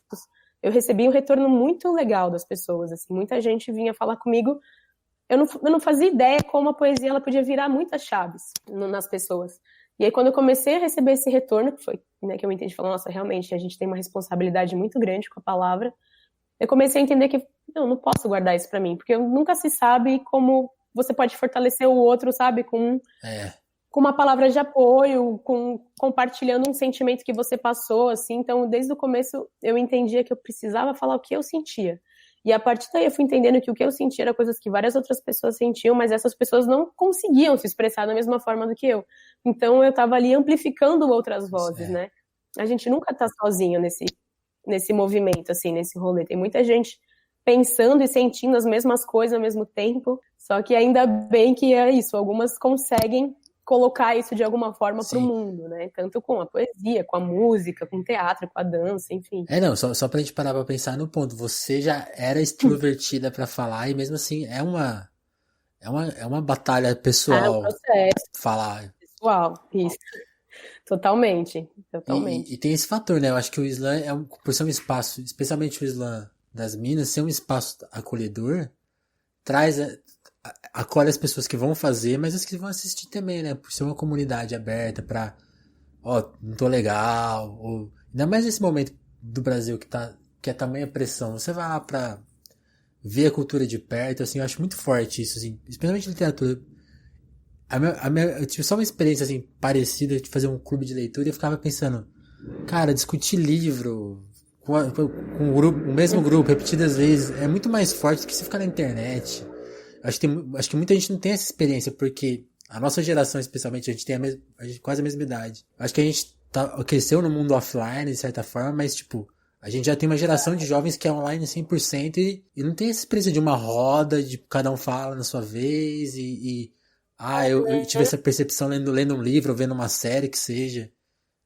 eu recebi um retorno muito legal das pessoas. Assim, muita gente vinha falar comigo. Eu não fazia ideia como a poesia ela podia virar muitas chaves nas pessoas. E aí, quando eu comecei a receber esse retorno, que foi, né, que eu entendi, falando, nossa, realmente, a gente tem uma responsabilidade muito grande com a palavra, eu comecei a entender que não posso guardar isso pra mim, porque nunca se sabe como você pode fortalecer o outro, sabe, com uma palavra de apoio, compartilhando um sentimento que você passou, assim. Então, desde o começo, eu entendia que eu precisava falar o que eu sentia. E a partir daí eu fui entendendo que o que eu sentia era coisas que várias outras pessoas sentiam, mas essas pessoas não conseguiam se expressar da mesma forma do que eu. Então eu estava ali amplificando outras vozes, né? A gente nunca tá sozinho nesse movimento, assim, nesse rolê. Tem muita gente pensando e sentindo as mesmas coisas ao mesmo tempo, só que ainda bem que é isso, algumas conseguem colocar isso de alguma forma para o mundo, né? Tanto com a poesia, com a música, com o teatro, com a dança, enfim. Não, só pra gente parar pra pensar no ponto. Você já era extrovertida pra falar e mesmo assim é uma batalha pessoal. É um processo. Falar. Pessoal, isso. Totalmente. E tem esse fator, né? Eu acho que o slam, por ser um espaço, especialmente o slam das minas, ser um espaço acolhedor, acolhe as pessoas que vão fazer, mas as que vão assistir também, né? Por ser uma comunidade aberta pra, não tô legal, ou ainda mais nesse momento do Brasil que é tamanha pressão. Você vai lá pra ver a cultura de perto, assim, eu acho muito forte isso, assim, especialmente literatura. Eu tive só uma experiência, assim, parecida de fazer um clube de leitura e eu ficava pensando, cara, discutir livro com o mesmo grupo repetidas vezes é muito mais forte do que se ficar na internet. Acho que muita gente não tem essa experiência, porque a nossa geração, especialmente, a gente tem a gente quase a mesma idade. Acho que a gente cresceu no mundo offline, de certa forma, mas, tipo, a gente já tem uma geração de jovens que é online 100% e não tem essa experiência de uma roda, de cada um fala na sua vez eu tive essa percepção lendo um livro ou vendo uma série que seja.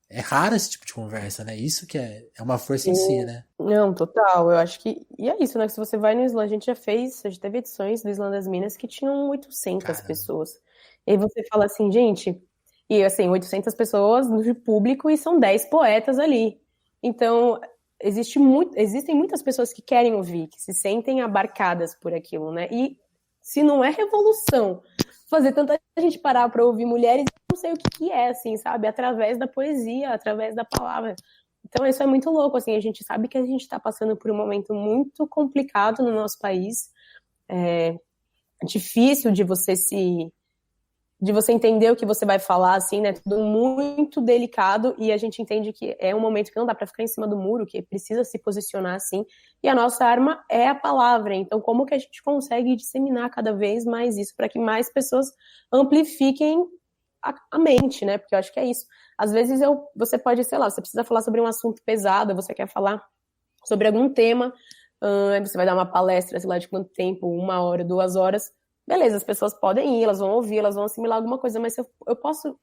É raro esse tipo de conversa, né? Isso que é uma força em si, né? Não, total. Eu acho que... E é isso, né? Que se você vai no Slam, a gente teve edições do Slam das Minas que tinham 800 pessoas. E aí você fala assim, gente... E assim, 800 pessoas no público e são 10 poetas ali. Então, existem muitas pessoas que querem ouvir, que se sentem abarcadas por aquilo, né? E se não é revolução fazer tanta gente parar para ouvir mulheres, eu não sei o que é, assim, sabe? Através da poesia, através da palavra. Então isso é muito louco, assim, a gente sabe que a gente está passando por um momento muito complicado no nosso país, difícil de você entender o que você vai falar, assim, né? Tudo muito delicado e a gente entende que é um momento que não dá para ficar em cima do muro, que precisa se posicionar assim. E a nossa arma é a palavra. Então, como que a gente consegue disseminar cada vez mais isso para que mais pessoas amplifiquem a mente, né? Porque eu acho que é isso. Às vezes você pode, sei lá, você precisa falar sobre um assunto pesado, você quer falar sobre algum tema, você vai dar uma palestra, sei lá, de quanto tempo, 1 hora, 2 horas. Beleza, as pessoas podem ir, elas vão ouvir, elas vão assimilar alguma coisa, mas se eu posso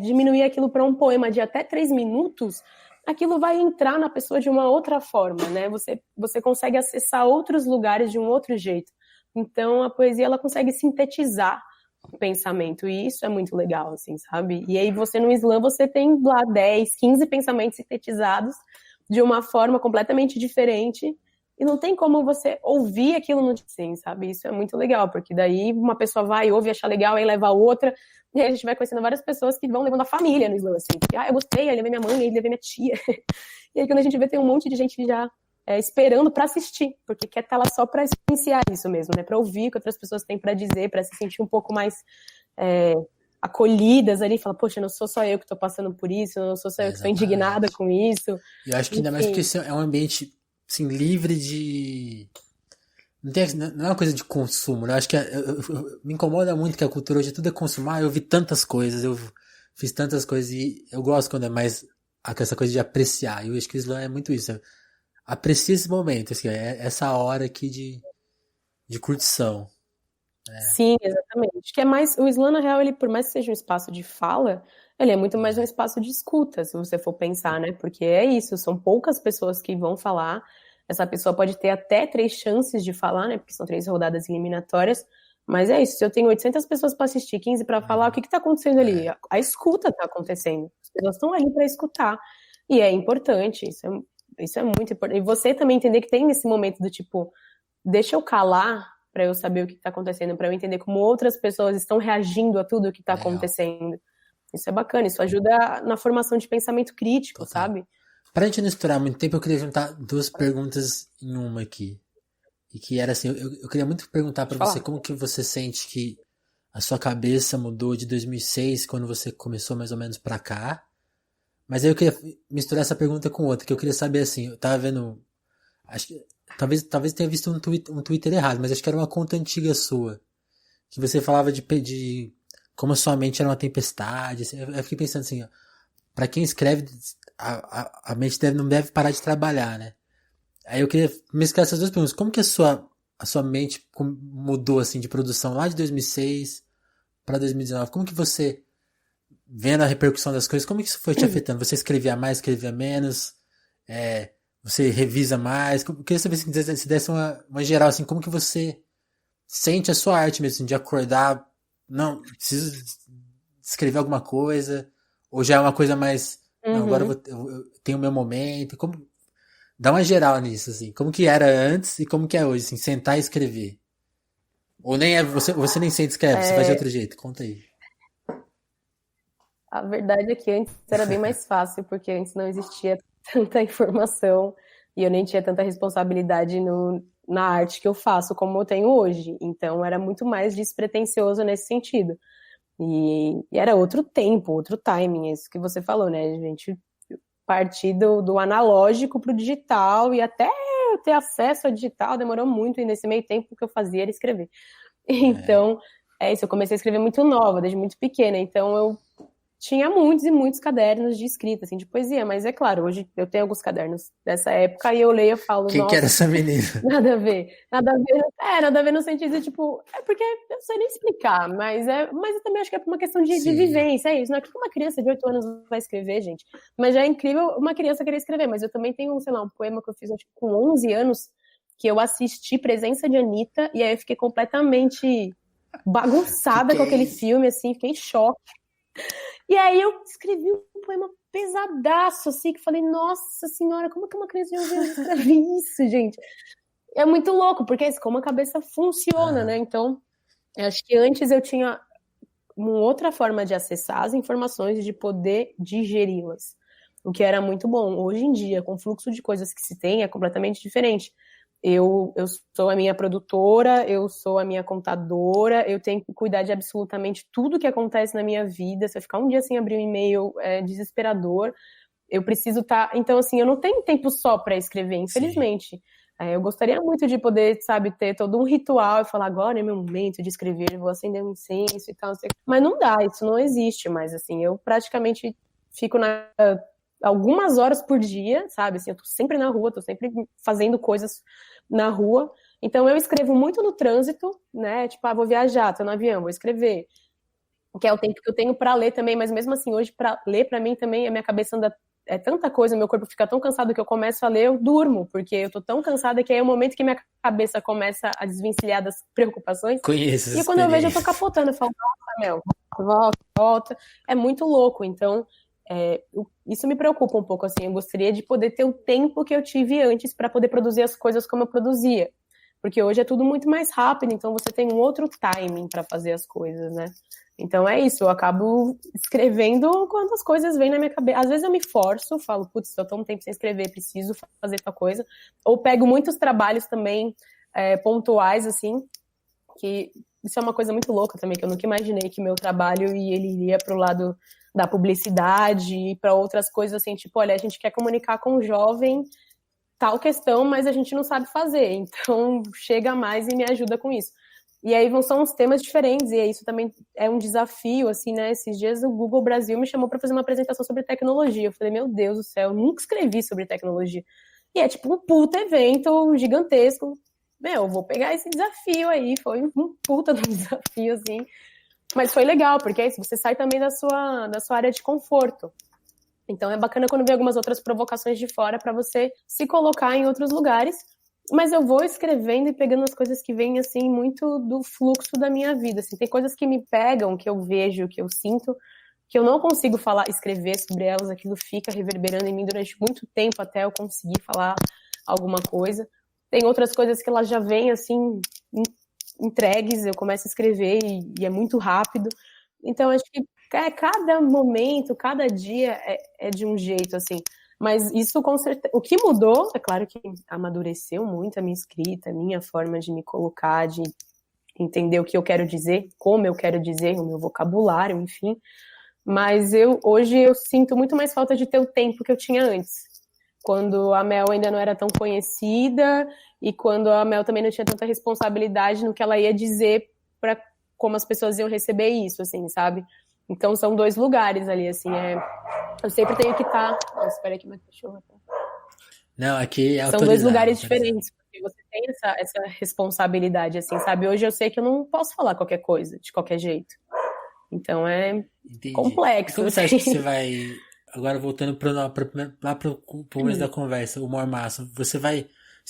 diminuir aquilo para um poema de até 3 minutos, aquilo vai entrar na pessoa de uma outra forma, né? Você consegue acessar outros lugares de um outro jeito. Então, a poesia, ela consegue sintetizar o pensamento, e isso é muito legal, assim, sabe? E aí você no slam, você tem lá 10, 15 pensamentos sintetizados de uma forma completamente diferente, e não tem como você ouvir aquilo no sim, sabe? Isso é muito legal, porque daí uma pessoa vai, ouve, acha legal, aí leva a outra, e aí a gente vai conhecendo várias pessoas que vão levando a família no slam, assim. Porque, eu gostei, aí levei minha mãe, aí levei minha tia. E aí quando a gente vê, tem um monte de gente já esperando para assistir, porque quer estar lá só para experienciar isso mesmo, né? Para ouvir o que outras pessoas têm para dizer, para se sentir um pouco mais acolhidas ali, fala, poxa, não sou só eu que estou passando por isso, não sou só eu que estou indignada com isso. Eu acho que ainda mais porque isso é um ambiente assim, livre de... Não é uma coisa de consumo, né? Eu acho que me incomoda muito que a cultura hoje tudo é consumar. Eu vi tantas coisas, eu fiz tantas coisas e eu gosto quando é mais essa coisa de apreciar. E eu acho que o slam é muito isso. Aprecia esse momento, assim, essa hora aqui de curtição. Sim, exatamente. Que é mais, o slam, na real, ele, por mais que seja um espaço de fala, ele é muito mais um espaço de escuta, se você for pensar, né? Porque é isso, são poucas pessoas que vão falar. Essa pessoa pode ter até 3 chances de falar, né? Porque são 3 rodadas eliminatórias. Mas é isso, se eu tenho 800 pessoas para assistir, 15 para falar, o que está acontecendo ali? A escuta está acontecendo. As pessoas estão ali para escutar. E é importante, isso é muito importante. E você também entender que tem nesse momento do tipo, deixa eu calar para eu saber o que está acontecendo, para eu entender como outras pessoas estão reagindo a tudo o que está acontecendo. Isso é bacana, isso ajuda na formação de pensamento crítico, Total. sabe? Pra gente não estourar muito tempo, eu queria juntar duas perguntas em uma aqui. E que era assim, eu queria muito perguntar pra Pode você falar. como que você sente que a sua cabeça mudou de 2006, quando você começou mais ou menos pra cá. Mas aí eu queria misturar essa pergunta com outra, que eu queria saber assim, eu tava vendo, acho que talvez tenha visto um Twitter errado, mas acho que era uma conta antiga sua, que você falava de como a sua mente era uma tempestade, assim, eu fiquei pensando assim, ó, pra quem escreve, a mente não deve parar de trabalhar, né? Aí eu queria mesclar essas duas perguntas. Como que a sua mente mudou assim de produção lá de 2006 para 2019? Como que você, vendo a repercussão das coisas, como que isso foi te afetando? Você escrevia mais, escrevia menos? É, você revisa mais? Eu queria saber se desse uma geral assim, como que você sente a sua arte mesmo, assim, de acordar, não, preciso escrever alguma coisa, ou já é uma coisa mais, não, agora Uhum. eu tenho o meu momento, como, dá uma geral nisso, assim. Como que era antes e como que é hoje, assim, sentar e escrever. Ou nem é, você nem sente e escreve, você faz de outro jeito. Conta aí. A verdade é que antes era bem mais fácil, porque antes não existia tanta informação e eu nem tinha tanta responsabilidade na arte que eu faço como eu tenho hoje. Então era muito mais despretensioso nesse sentido. E era outro tempo, outro timing, isso que você falou, né? A gente partir do analógico para o digital e até eu ter acesso ao digital demorou muito e nesse meio tempo o que eu fazia era escrever. É, Então, é isso, eu comecei a escrever muito nova, desde muito pequena, então eu tinha muitos e muitos cadernos de escrita, assim, de poesia, mas é claro, hoje eu tenho alguns cadernos dessa época e eu leio e falo, quem que era nossa, essa menina? nada a ver. Nada a ver, nada a ver no sentido, tipo, é porque eu não sei nem explicar, mas eu também acho que é por uma questão de Sim. vivência, é isso, não é que uma criança de 8 anos vai escrever, gente, mas já é incrível uma criança querer escrever, mas eu também tenho, sei lá, um poema que eu fiz, acho que com 11 anos, que eu assisti Presença de Anitta, e aí eu fiquei completamente bagunçada Que com é aquele isso? filme, assim, fiquei em choque. E aí eu escrevi um poema pesadaço, assim, que falei, nossa senhora, como que uma criança de 11 anos escreve isso, gente? É muito louco, porque é como a cabeça funciona, né? Aham. Então, eu acho que antes eu tinha uma outra forma de acessar as informações e de poder digeri-las, o que era muito bom. Hoje em dia, com o fluxo de coisas que se tem, é completamente diferente. Eu sou a minha produtora, eu sou a minha contadora, eu tenho que cuidar de absolutamente tudo que acontece na minha vida. Se eu ficar um dia sem abrir um e-mail, é desesperador. Eu preciso estar. Então, assim, eu não tenho tempo só para escrever, Sim. infelizmente. Eu gostaria muito de poder, sabe, ter todo um ritual e falar, agora é meu momento de escrever, vou acender um incenso e tal, não sei. Mas não dá, isso não existe mais, assim. Eu praticamente fico algumas horas por dia, sabe? Assim, eu tô sempre na rua, tô sempre fazendo coisas na rua. Então eu escrevo muito no trânsito, né? Tipo, vou viajar, tô no avião, vou escrever. Que é o tempo que eu tenho para ler também, mas mesmo assim, hoje para ler para mim também a minha cabeça anda é tanta coisa, meu corpo fica tão cansado que eu começo a ler, eu durmo, porque eu tô tão cansada que aí é o momento que minha cabeça começa a desvencilhar das preocupações. Conheço essa E quando eu vejo, eu tô experiência. capotando, eu falo, nossa, Mel, volta, volta. É muito louco, então isso me preocupa um pouco, assim, eu gostaria de poder ter o tempo que eu tive antes para poder produzir as coisas como eu produzia. Porque hoje é tudo muito mais rápido, então você tem um outro timing para fazer as coisas, né? Então é isso, eu acabo escrevendo quando as coisas vêm na minha cabeça. Às vezes eu me forço, falo, putz, eu tô um tempo sem escrever, preciso fazer tal coisa. Ou pego muitos trabalhos também pontuais, assim, que isso é uma coisa muito louca também, que eu nunca imaginei que meu trabalho e ele iria pro lado da publicidade e para outras coisas assim, tipo, olha, a gente quer comunicar com o jovem tal questão, mas a gente não sabe fazer. Então, chega mais e me ajuda com isso. E aí são uns temas diferentes, e isso também é um desafio, assim, né? Esses dias o Google Brasil me chamou para fazer uma apresentação sobre tecnologia. Eu falei, meu Deus do céu, eu nunca escrevi sobre tecnologia. E é tipo um puta evento gigantesco. Meu, eu vou pegar esse desafio aí. Foi um puta do desafio, assim. Mas foi legal, porque é isso, você sai também da sua área de conforto. Então é bacana quando vem algumas outras provocações de fora para você se colocar em outros lugares. Mas eu vou escrevendo e pegando as coisas que vêm assim muito do fluxo da minha vida. Assim, tem coisas que me pegam, que eu vejo, que eu sinto, que eu não consigo falar, escrever sobre elas. Aquilo fica reverberando em mim durante muito tempo até eu conseguir falar alguma coisa. Tem outras coisas que elas já vêm assim entregues, eu começo a escrever e é muito rápido. Então acho que cada momento, cada dia é de um jeito, assim. Mas isso, com certeza, o que mudou, é claro que amadureceu muito a minha escrita, a minha forma de me colocar, de entender o que eu quero dizer, como eu quero dizer, o meu vocabulário, enfim. Mas hoje eu sinto muito mais falta de ter o tempo que eu tinha antes. Quando a Mel ainda não era tão conhecida e quando a Mel também não tinha tanta responsabilidade no que ela ia dizer para como as pessoas iam receber isso, assim, sabe? Então são dois lugares ali, assim, eu sempre tenho que estar... Nossa, espera aqui, meu cachorro. Não, aqui é São dois lugares autorizado. diferentes, porque você tem essa responsabilidade, assim, sabe? Hoje eu sei que eu não posso falar qualquer coisa, de qualquer jeito. Então Entendi. E complexo, como você acha que assim. você vai... Agora voltando lá pro começo da conversa, o Mormaço, você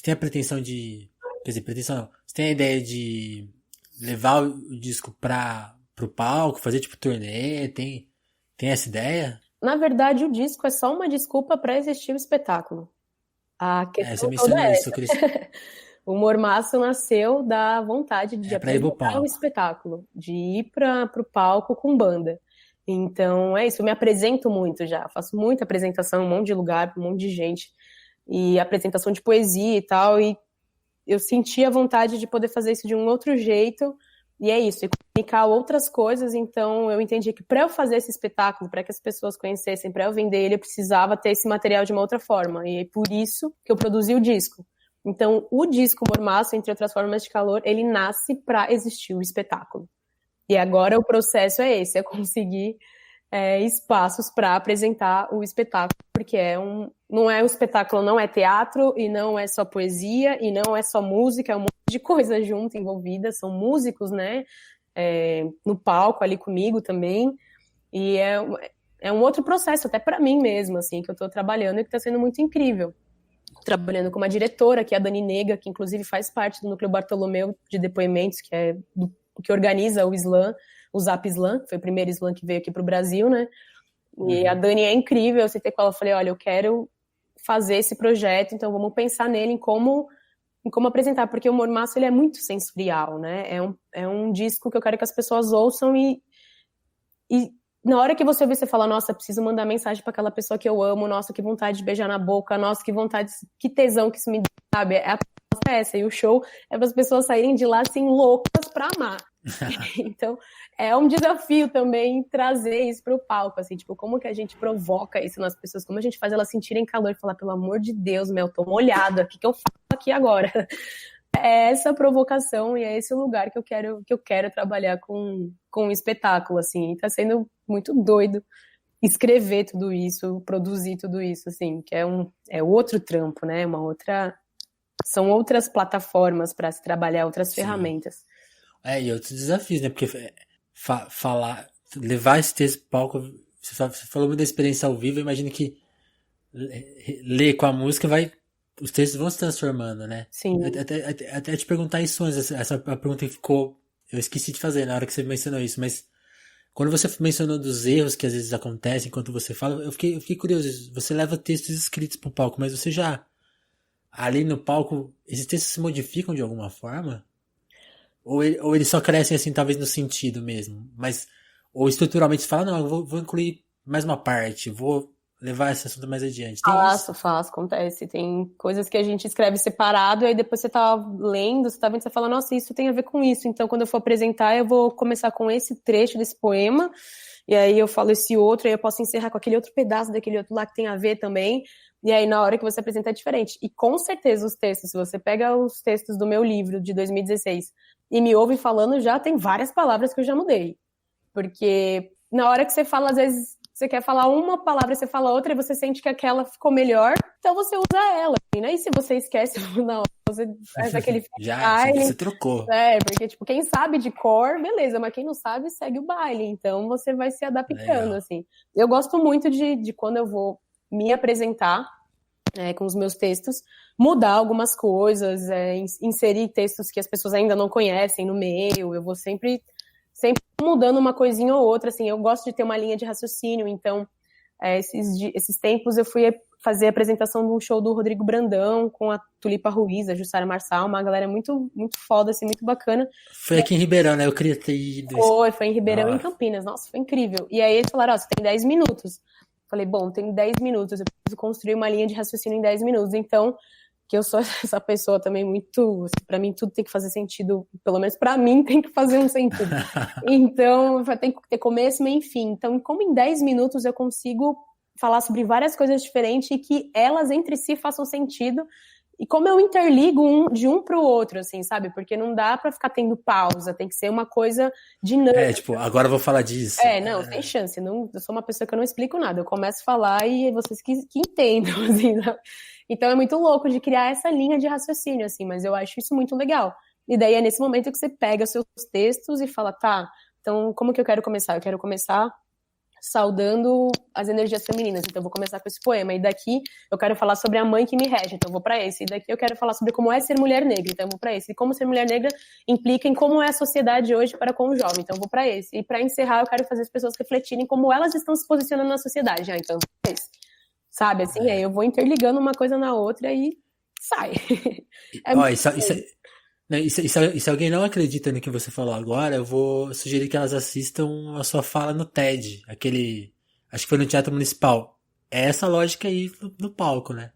tem a pretensão de... Quer dizer, pretensão não. Você tem a ideia de levar o disco pro palco, fazer tipo turnê? Tem essa ideia? Na verdade, o disco é só uma desculpa para existir o espetáculo. A Você questão toda mencionou é isso, eu essa. queria... O Mormaço nasceu da vontade de É pra ir pro apresentar o palco. espetáculo, de ir para o palco com banda. Então, é isso, eu me apresento muito já, faço muita apresentação em um monte de lugar, um monte de gente, e apresentação de poesia e tal, e eu senti a vontade de poder fazer isso de um outro jeito, e é isso, e comunicar outras coisas. Então eu entendi que para eu fazer esse espetáculo, para que as pessoas conhecessem, para eu vender ele, eu precisava ter esse material de uma outra forma, e é por isso que eu produzi o disco. Então o disco Mormaço, entre outras formas de calor, ele nasce para existir o espetáculo. E agora o processo é esse, é conseguir espaços para apresentar o espetáculo, porque não é um espetáculo, não é teatro, e não é só poesia, e não é só música, é um monte de coisa junto envolvida, são músicos, né, no palco ali comigo também, e é um outro processo, até para mim mesmo, assim, que eu estou trabalhando e que está sendo muito incrível. Trabalhando com uma diretora, que é a Dani Nega, que inclusive faz parte do Núcleo Bartolomeu de Depoimentos, que organiza o Slam, o Zap Slam, que foi o primeiro Slam que veio aqui para o Brasil, né? E a Dani é incrível, eu citei com ela, eu falei, olha, eu quero fazer esse projeto, então vamos pensar nele, em como apresentar, porque o Mormaço, ele é muito sensorial, né? É um disco que eu quero que as pessoas ouçam e na hora que você ouvir, você fala, nossa, preciso mandar mensagem para aquela pessoa que eu amo, nossa, que vontade de beijar na boca, nossa, que vontade, que tesão que isso me dá, sabe? A proposta é essa, e o show é para as pessoas saírem de lá, assim, loucas para amar. Então, é um desafio também trazer isso para o palco, assim, tipo, como que a gente provoca isso nas pessoas, como a gente faz elas sentirem calor e falar, pelo amor de Deus, Mel, tô molhada, o que eu faço aqui agora? É essa provocação e é esse o lugar que eu quero trabalhar com um espetáculo, assim, e tá sendo muito doido escrever tudo isso, produzir tudo isso, assim, que é outro trampo, né, são outras plataformas para se trabalhar, outras ferramentas. E outros desafios, né? Porque levar esse texto pro palco, você falou muito da experiência ao vivo, eu imagino que ler com a música os textos vão se transformando, né? Sim. Até te perguntar isso antes, essa pergunta que ficou, eu esqueci de fazer na hora que você mencionou isso, mas quando você mencionou dos erros que às vezes acontecem enquanto você fala, eu fiquei curioso, você leva textos escritos pro palco, mas você já, ali no palco, esses textos se modificam de alguma forma? Ou eles só crescem assim, talvez no sentido mesmo, mas, ou estruturalmente você fala, não, eu vou incluir mais uma parte, vou levar esse assunto mais adiante. Tem isso? Faço, acontece. Tem coisas que a gente escreve separado, e aí depois você tá lendo, você tá vendo, você fala, nossa, isso tem a ver com isso. Então, quando eu for apresentar, eu vou começar com esse trecho desse poema, e aí eu falo esse outro, aí eu posso encerrar com aquele outro pedaço daquele outro lá que tem a ver também. E aí, na hora que você apresenta, é diferente. E com certeza os textos, se você pega os textos do meu livro de 2016 e me ouve falando, já tem várias palavras que eu já mudei. Porque na hora que você fala, às vezes você quer falar uma palavra, você fala outra, e você sente que aquela ficou melhor, então você usa ela, né? E se você esquece, na hora, você faz aquele freestyle. Você trocou. Porque, tipo, quem sabe de cor, beleza, mas quem não sabe, segue o baile. Então você vai se adaptando, assim. Eu gosto muito de quando eu vou me apresentar com os meus textos, mudar algumas coisas, inserir textos que as pessoas ainda não conhecem no meio. Eu vou sempre mudando uma coisinha ou outra, assim. Eu gosto de ter uma linha de raciocínio, então esses tempos eu fui fazer a apresentação de um show do Rodrigo Brandão com a Tulipa Ruiz, a Jussara Marçal, uma galera muito, muito foda, assim, muito bacana. Foi aqui em Ribeirão, né? Eu queria ter ido. Foi em Ribeirão e em Campinas. Nossa, foi incrível. E aí eles falaram, você tem 10 minutos. Falei, bom, tenho 10 minutos, eu preciso construir uma linha de raciocínio em 10 minutos. Então, que eu sou essa pessoa também muito... Pra mim, tudo tem que fazer sentido. Pelo menos pra mim, tem que fazer um sentido. Então, tem que ter começo, meio e fim. Então, como em 10 minutos eu consigo falar sobre várias coisas diferentes e que elas entre si façam sentido. E como eu interligo de um pro outro, assim, sabe? Porque não dá pra ficar tendo pausa, tem que ser uma coisa dinâmica. Tipo, agora eu vou falar disso. Não, sem chance. Não, eu sou uma pessoa que eu não explico nada. Eu começo a falar e é vocês que entendam, assim, sabe? Então é muito louco de criar essa linha de raciocínio, assim, mas eu acho isso muito legal. E daí é nesse momento que você pega seus textos e fala, tá, então como que eu quero começar? Eu quero começar saudando as energias femininas, então eu vou começar com esse poema, e daqui eu quero falar sobre a mãe que me rege, então eu vou para esse, e daqui eu quero falar sobre como é ser mulher negra, então eu vou para esse, e como ser mulher negra implica em como é a sociedade hoje para com o jovem, então eu vou para esse, e para encerrar eu quero fazer as pessoas refletirem como elas estão se posicionando na sociedade, então eu vou pra esse, sabe, assim, aí eu vou interligando uma coisa na outra e sai. E se alguém não acredita no que você falou agora, eu vou sugerir que elas assistam a sua fala no TED, acho que foi no Teatro Municipal. É essa lógica aí no palco, né?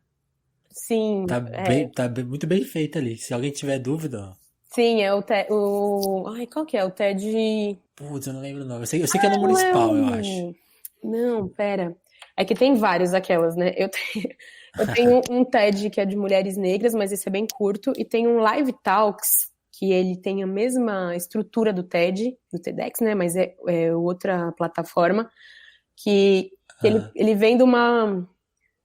Sim. Tá muito bem feita ali. Se alguém tiver dúvida... Sim, é Ai, qual que é? O TED... Putz, eu não lembro o nome. Eu sei que é no Municipal, eu acho. Não, pera. É que tem vários aquelas, né? Eu tenho um TED que é de mulheres negras, mas esse é bem curto, e tem um Live Talks, que ele tem a mesma estrutura do TED, do TEDx, né? Mas é outra plataforma, que ele vem de uma...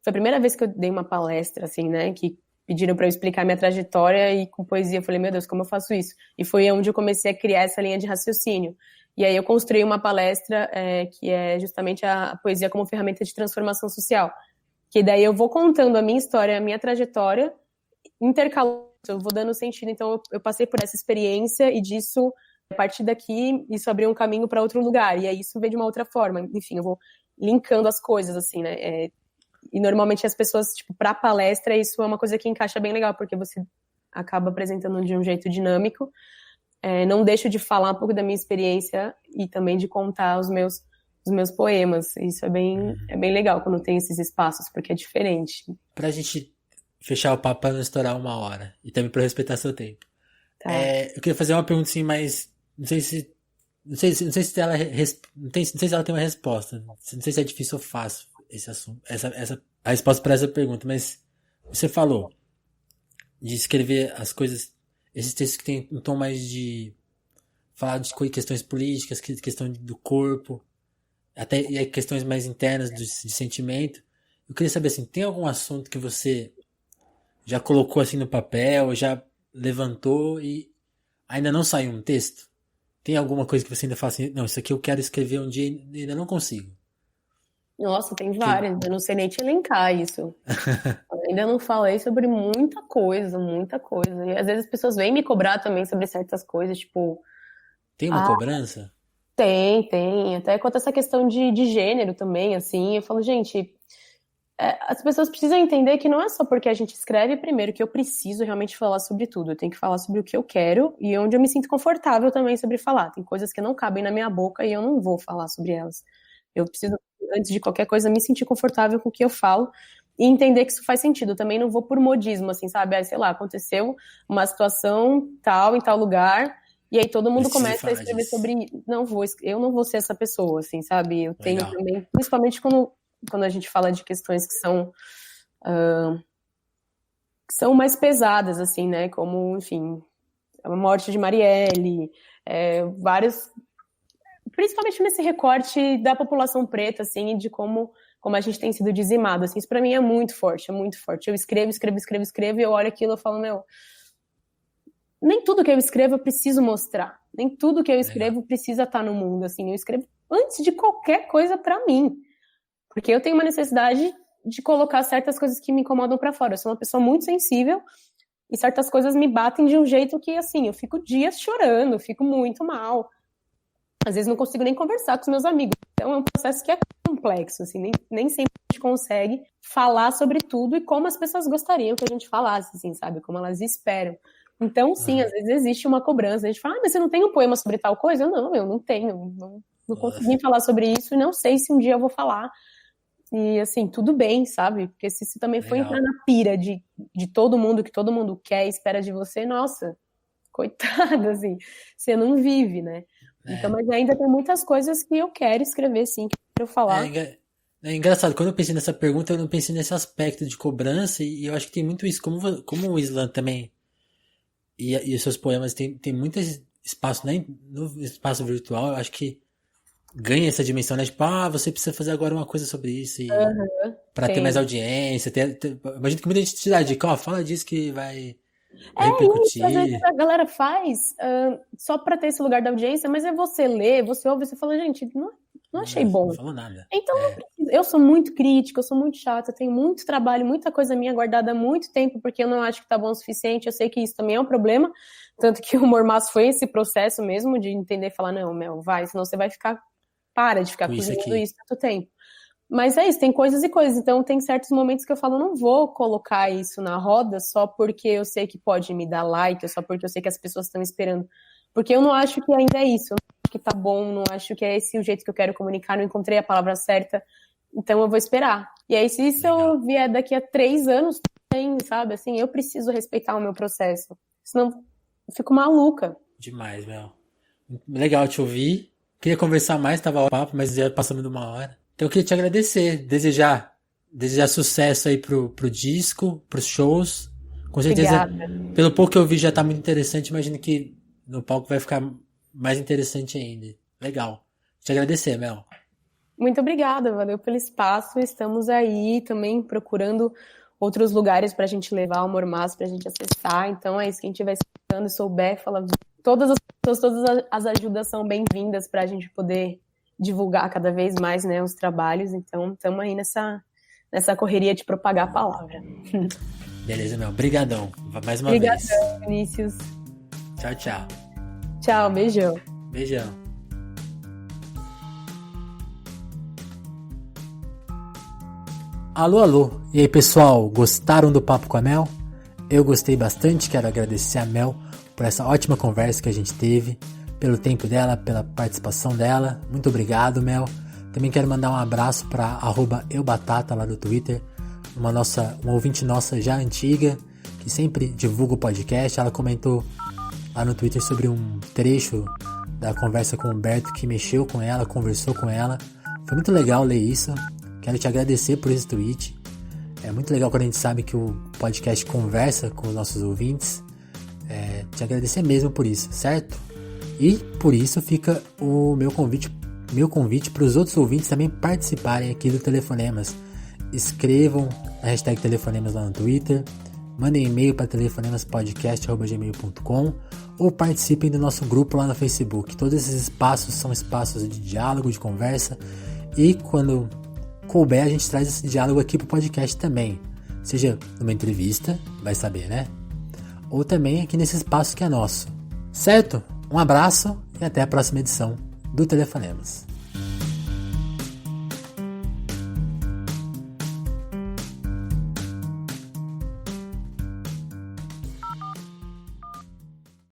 Foi a primeira vez que eu dei uma palestra, assim, né? Que pediram para eu explicar minha trajetória e com poesia. Eu falei, meu Deus, como eu faço isso? E foi onde eu comecei a criar essa linha de raciocínio. E aí eu construí uma palestra que é justamente a poesia como ferramenta de transformação social. Que daí eu vou contando a minha história, a minha trajetória, intercalando, eu vou dando sentido. Então eu passei por essa experiência e disso, a partir daqui, isso abriu um caminho para outro lugar. E aí isso veio de uma outra forma. Enfim, eu vou linkando as coisas, assim, né? E normalmente as pessoas, tipo, para palestra, isso é uma coisa que encaixa bem legal, porque você acaba apresentando de um jeito dinâmico. Não deixo de falar um pouco da minha experiência e também de contar os meus poemas. Isso é bem legal quando tem esses espaços, porque é diferente. Pra gente fechar o papo pra não estourar 1 hora, e também pra respeitar seu tempo. Tá. Eu queria fazer uma pergunta assim, mas não sei se ela não sei se ela tem uma resposta. Não sei se é difícil ou fácil esse assunto, a resposta para essa pergunta, mas você falou de escrever as coisas, esses textos que tem um tom mais de falar de questões políticas, questão do corpo, até e questões mais internas de sentimento. Eu queria saber assim, tem algum assunto que você já colocou assim no papel, já levantou e ainda não saiu um texto? Tem alguma coisa que você ainda fala assim, não, isso aqui eu quero escrever um dia e ainda não consigo? Nossa, tem várias, eu não sei nem te elencar isso. Ainda não falei sobre muita coisa, muita coisa. E às vezes as pessoas vêm me cobrar também sobre certas coisas, tipo... Tem uma cobrança? Tem. Até quanto a essa questão de gênero também, assim. Eu falo, gente, as pessoas precisam entender que não é só porque a gente escreve primeiro que eu preciso realmente falar sobre tudo. Eu tenho que falar sobre o que eu quero e onde eu me sinto confortável também sobre falar. Tem coisas que não cabem na minha boca e eu não vou falar sobre elas. Eu preciso, antes de qualquer coisa, me sentir confortável com o que eu falo e entender que isso faz sentido. Eu também não vou por modismo, assim, sabe? Aí, sei lá, aconteceu uma situação tal, em tal lugar, e aí todo mundo começa a escrever sobre... Eu não vou ser essa pessoa, assim, sabe? Eu tenho também, principalmente quando a gente fala de questões que são mais pesadas, assim, né? Como, enfim, a morte de Marielle, vários... Principalmente nesse recorte da população preta, assim, de como a gente tem sido dizimado, assim, isso pra mim é muito forte, é muito forte. Eu escrevo, e eu olho aquilo e falo, meu, nem tudo que eu escrevo eu preciso mostrar, nem tudo que eu escrevo precisa estar no mundo, assim, eu escrevo antes de qualquer coisa pra mim, porque eu tenho uma necessidade de colocar certas coisas que me incomodam pra fora. Eu sou uma pessoa muito sensível e certas coisas me batem de um jeito que, assim, eu fico dias chorando, eu fico muito mal. Às vezes não consigo nem conversar com os meus amigos. Então é um processo que é complexo, assim, nem sempre a gente consegue falar sobre tudo e como as pessoas gostariam que a gente falasse, assim, sabe? Como elas esperam. Então, sim, às vezes existe uma cobrança. A gente fala, mas você não tem um poema sobre tal coisa? Eu não tenho. Não consegui falar sobre isso e não sei se um dia eu vou falar. E, assim, tudo bem, sabe? Porque se você também for entrar na pira de todo mundo, que todo mundo quer e espera de você, nossa, coitado, assim, você não vive, né? Então, mas ainda tem muitas coisas que eu quero escrever, sim, que eu quero falar. É engraçado, quando eu pensei nessa pergunta, eu não pensei nesse aspecto de cobrança, e eu acho que tem muito isso, como o Slam também, e os seus poemas tem muito espaço, né, no espaço virtual, eu acho que ganha essa dimensão, né, tipo, você precisa fazer agora uma coisa sobre isso, pra ter mais audiência, imagino que muita gente te dá dica, fala disso que vai repercutir. Isso, às vezes a galera faz só pra ter esse lugar da audiência, mas é você ler, você ouve, você fala, gente, não achei bom. Não falou nada. Então não precisa. Eu sou muito crítica, eu sou muito chata, tenho muito trabalho, muita coisa minha guardada há muito tempo, porque eu não acho que tá bom o suficiente, eu sei que isso também é um problema, tanto que o Mormaço foi esse processo mesmo de entender e falar, não, Mel, vai, senão você vai para de ficar cozinhando isso tanto tempo. Mas é isso, tem coisas e coisas. Então, tem certos momentos que eu falo, não vou colocar isso na roda só porque eu sei que pode me dar like, só porque eu sei que as pessoas estão esperando. Porque eu não acho que ainda é isso. Eu não acho que tá bom, não acho que é esse o jeito que eu quero comunicar, não encontrei a palavra certa. Então, eu vou esperar. E aí, se isso eu vier daqui a 3 anos, tem, sabe? Assim, eu preciso respeitar o meu processo. Senão, eu fico maluca. Demais, Mel. Legal te ouvir. Queria conversar mais, tava o papo, mas já passamos de 1 hora. Então eu queria te agradecer, desejar sucesso aí pro disco, pros shows. Com certeza, Obrigada. Pelo pouco que eu vi já tá muito interessante, imagino que no palco vai ficar mais interessante ainda. Legal. Te agradecer, Mel. Muito obrigada, valeu pelo espaço. Estamos aí também procurando outros lugares pra gente levar o Mormaço, pra gente acessar. Então é isso, quem estiver escutando e souber, fala, todas as pessoas, todas as ajudas são bem-vindas pra gente poder divulgar cada vez mais, né, os trabalhos. Então, estamos aí nessa correria de propagar a palavra. Beleza, Mel. Obrigadão. Mais uma vez. Obrigadão, Vinícius. Tchau, tchau. Tchau, beijão. Beijão. Alô, alô. E aí, pessoal, gostaram do Papo com a Mel? Eu gostei bastante, quero agradecer a Mel por essa ótima conversa que a gente teve, pelo tempo dela, pela participação dela. Muito obrigado, Mel. Também quero mandar um abraço para @eubatata lá do Twitter, uma ouvinte nossa já antiga, que sempre divulga o podcast. Ela comentou lá no Twitter sobre um trecho da conversa com o Humberto que mexeu com ela, conversou com ela. Foi muito legal ler isso. Quero te agradecer por esse tweet. É muito legal quando a gente sabe que o podcast conversa com os nossos ouvintes. Te agradecer mesmo por isso, certo? E por isso fica o meu convite para os outros ouvintes também participarem aqui do Telefonemas. Escrevam a hashtag Telefonemas lá no Twitter, mandem e-mail para telefonemaspodcast@gmail.com ou participem do nosso grupo lá no Facebook. Todos esses espaços são espaços de diálogo, de conversa, e quando couber a gente traz esse diálogo aqui pro podcast também. Seja numa entrevista, vai saber, né? Ou também aqui nesse espaço que é nosso. Certo? Um abraço e até a próxima edição do Telefonemas.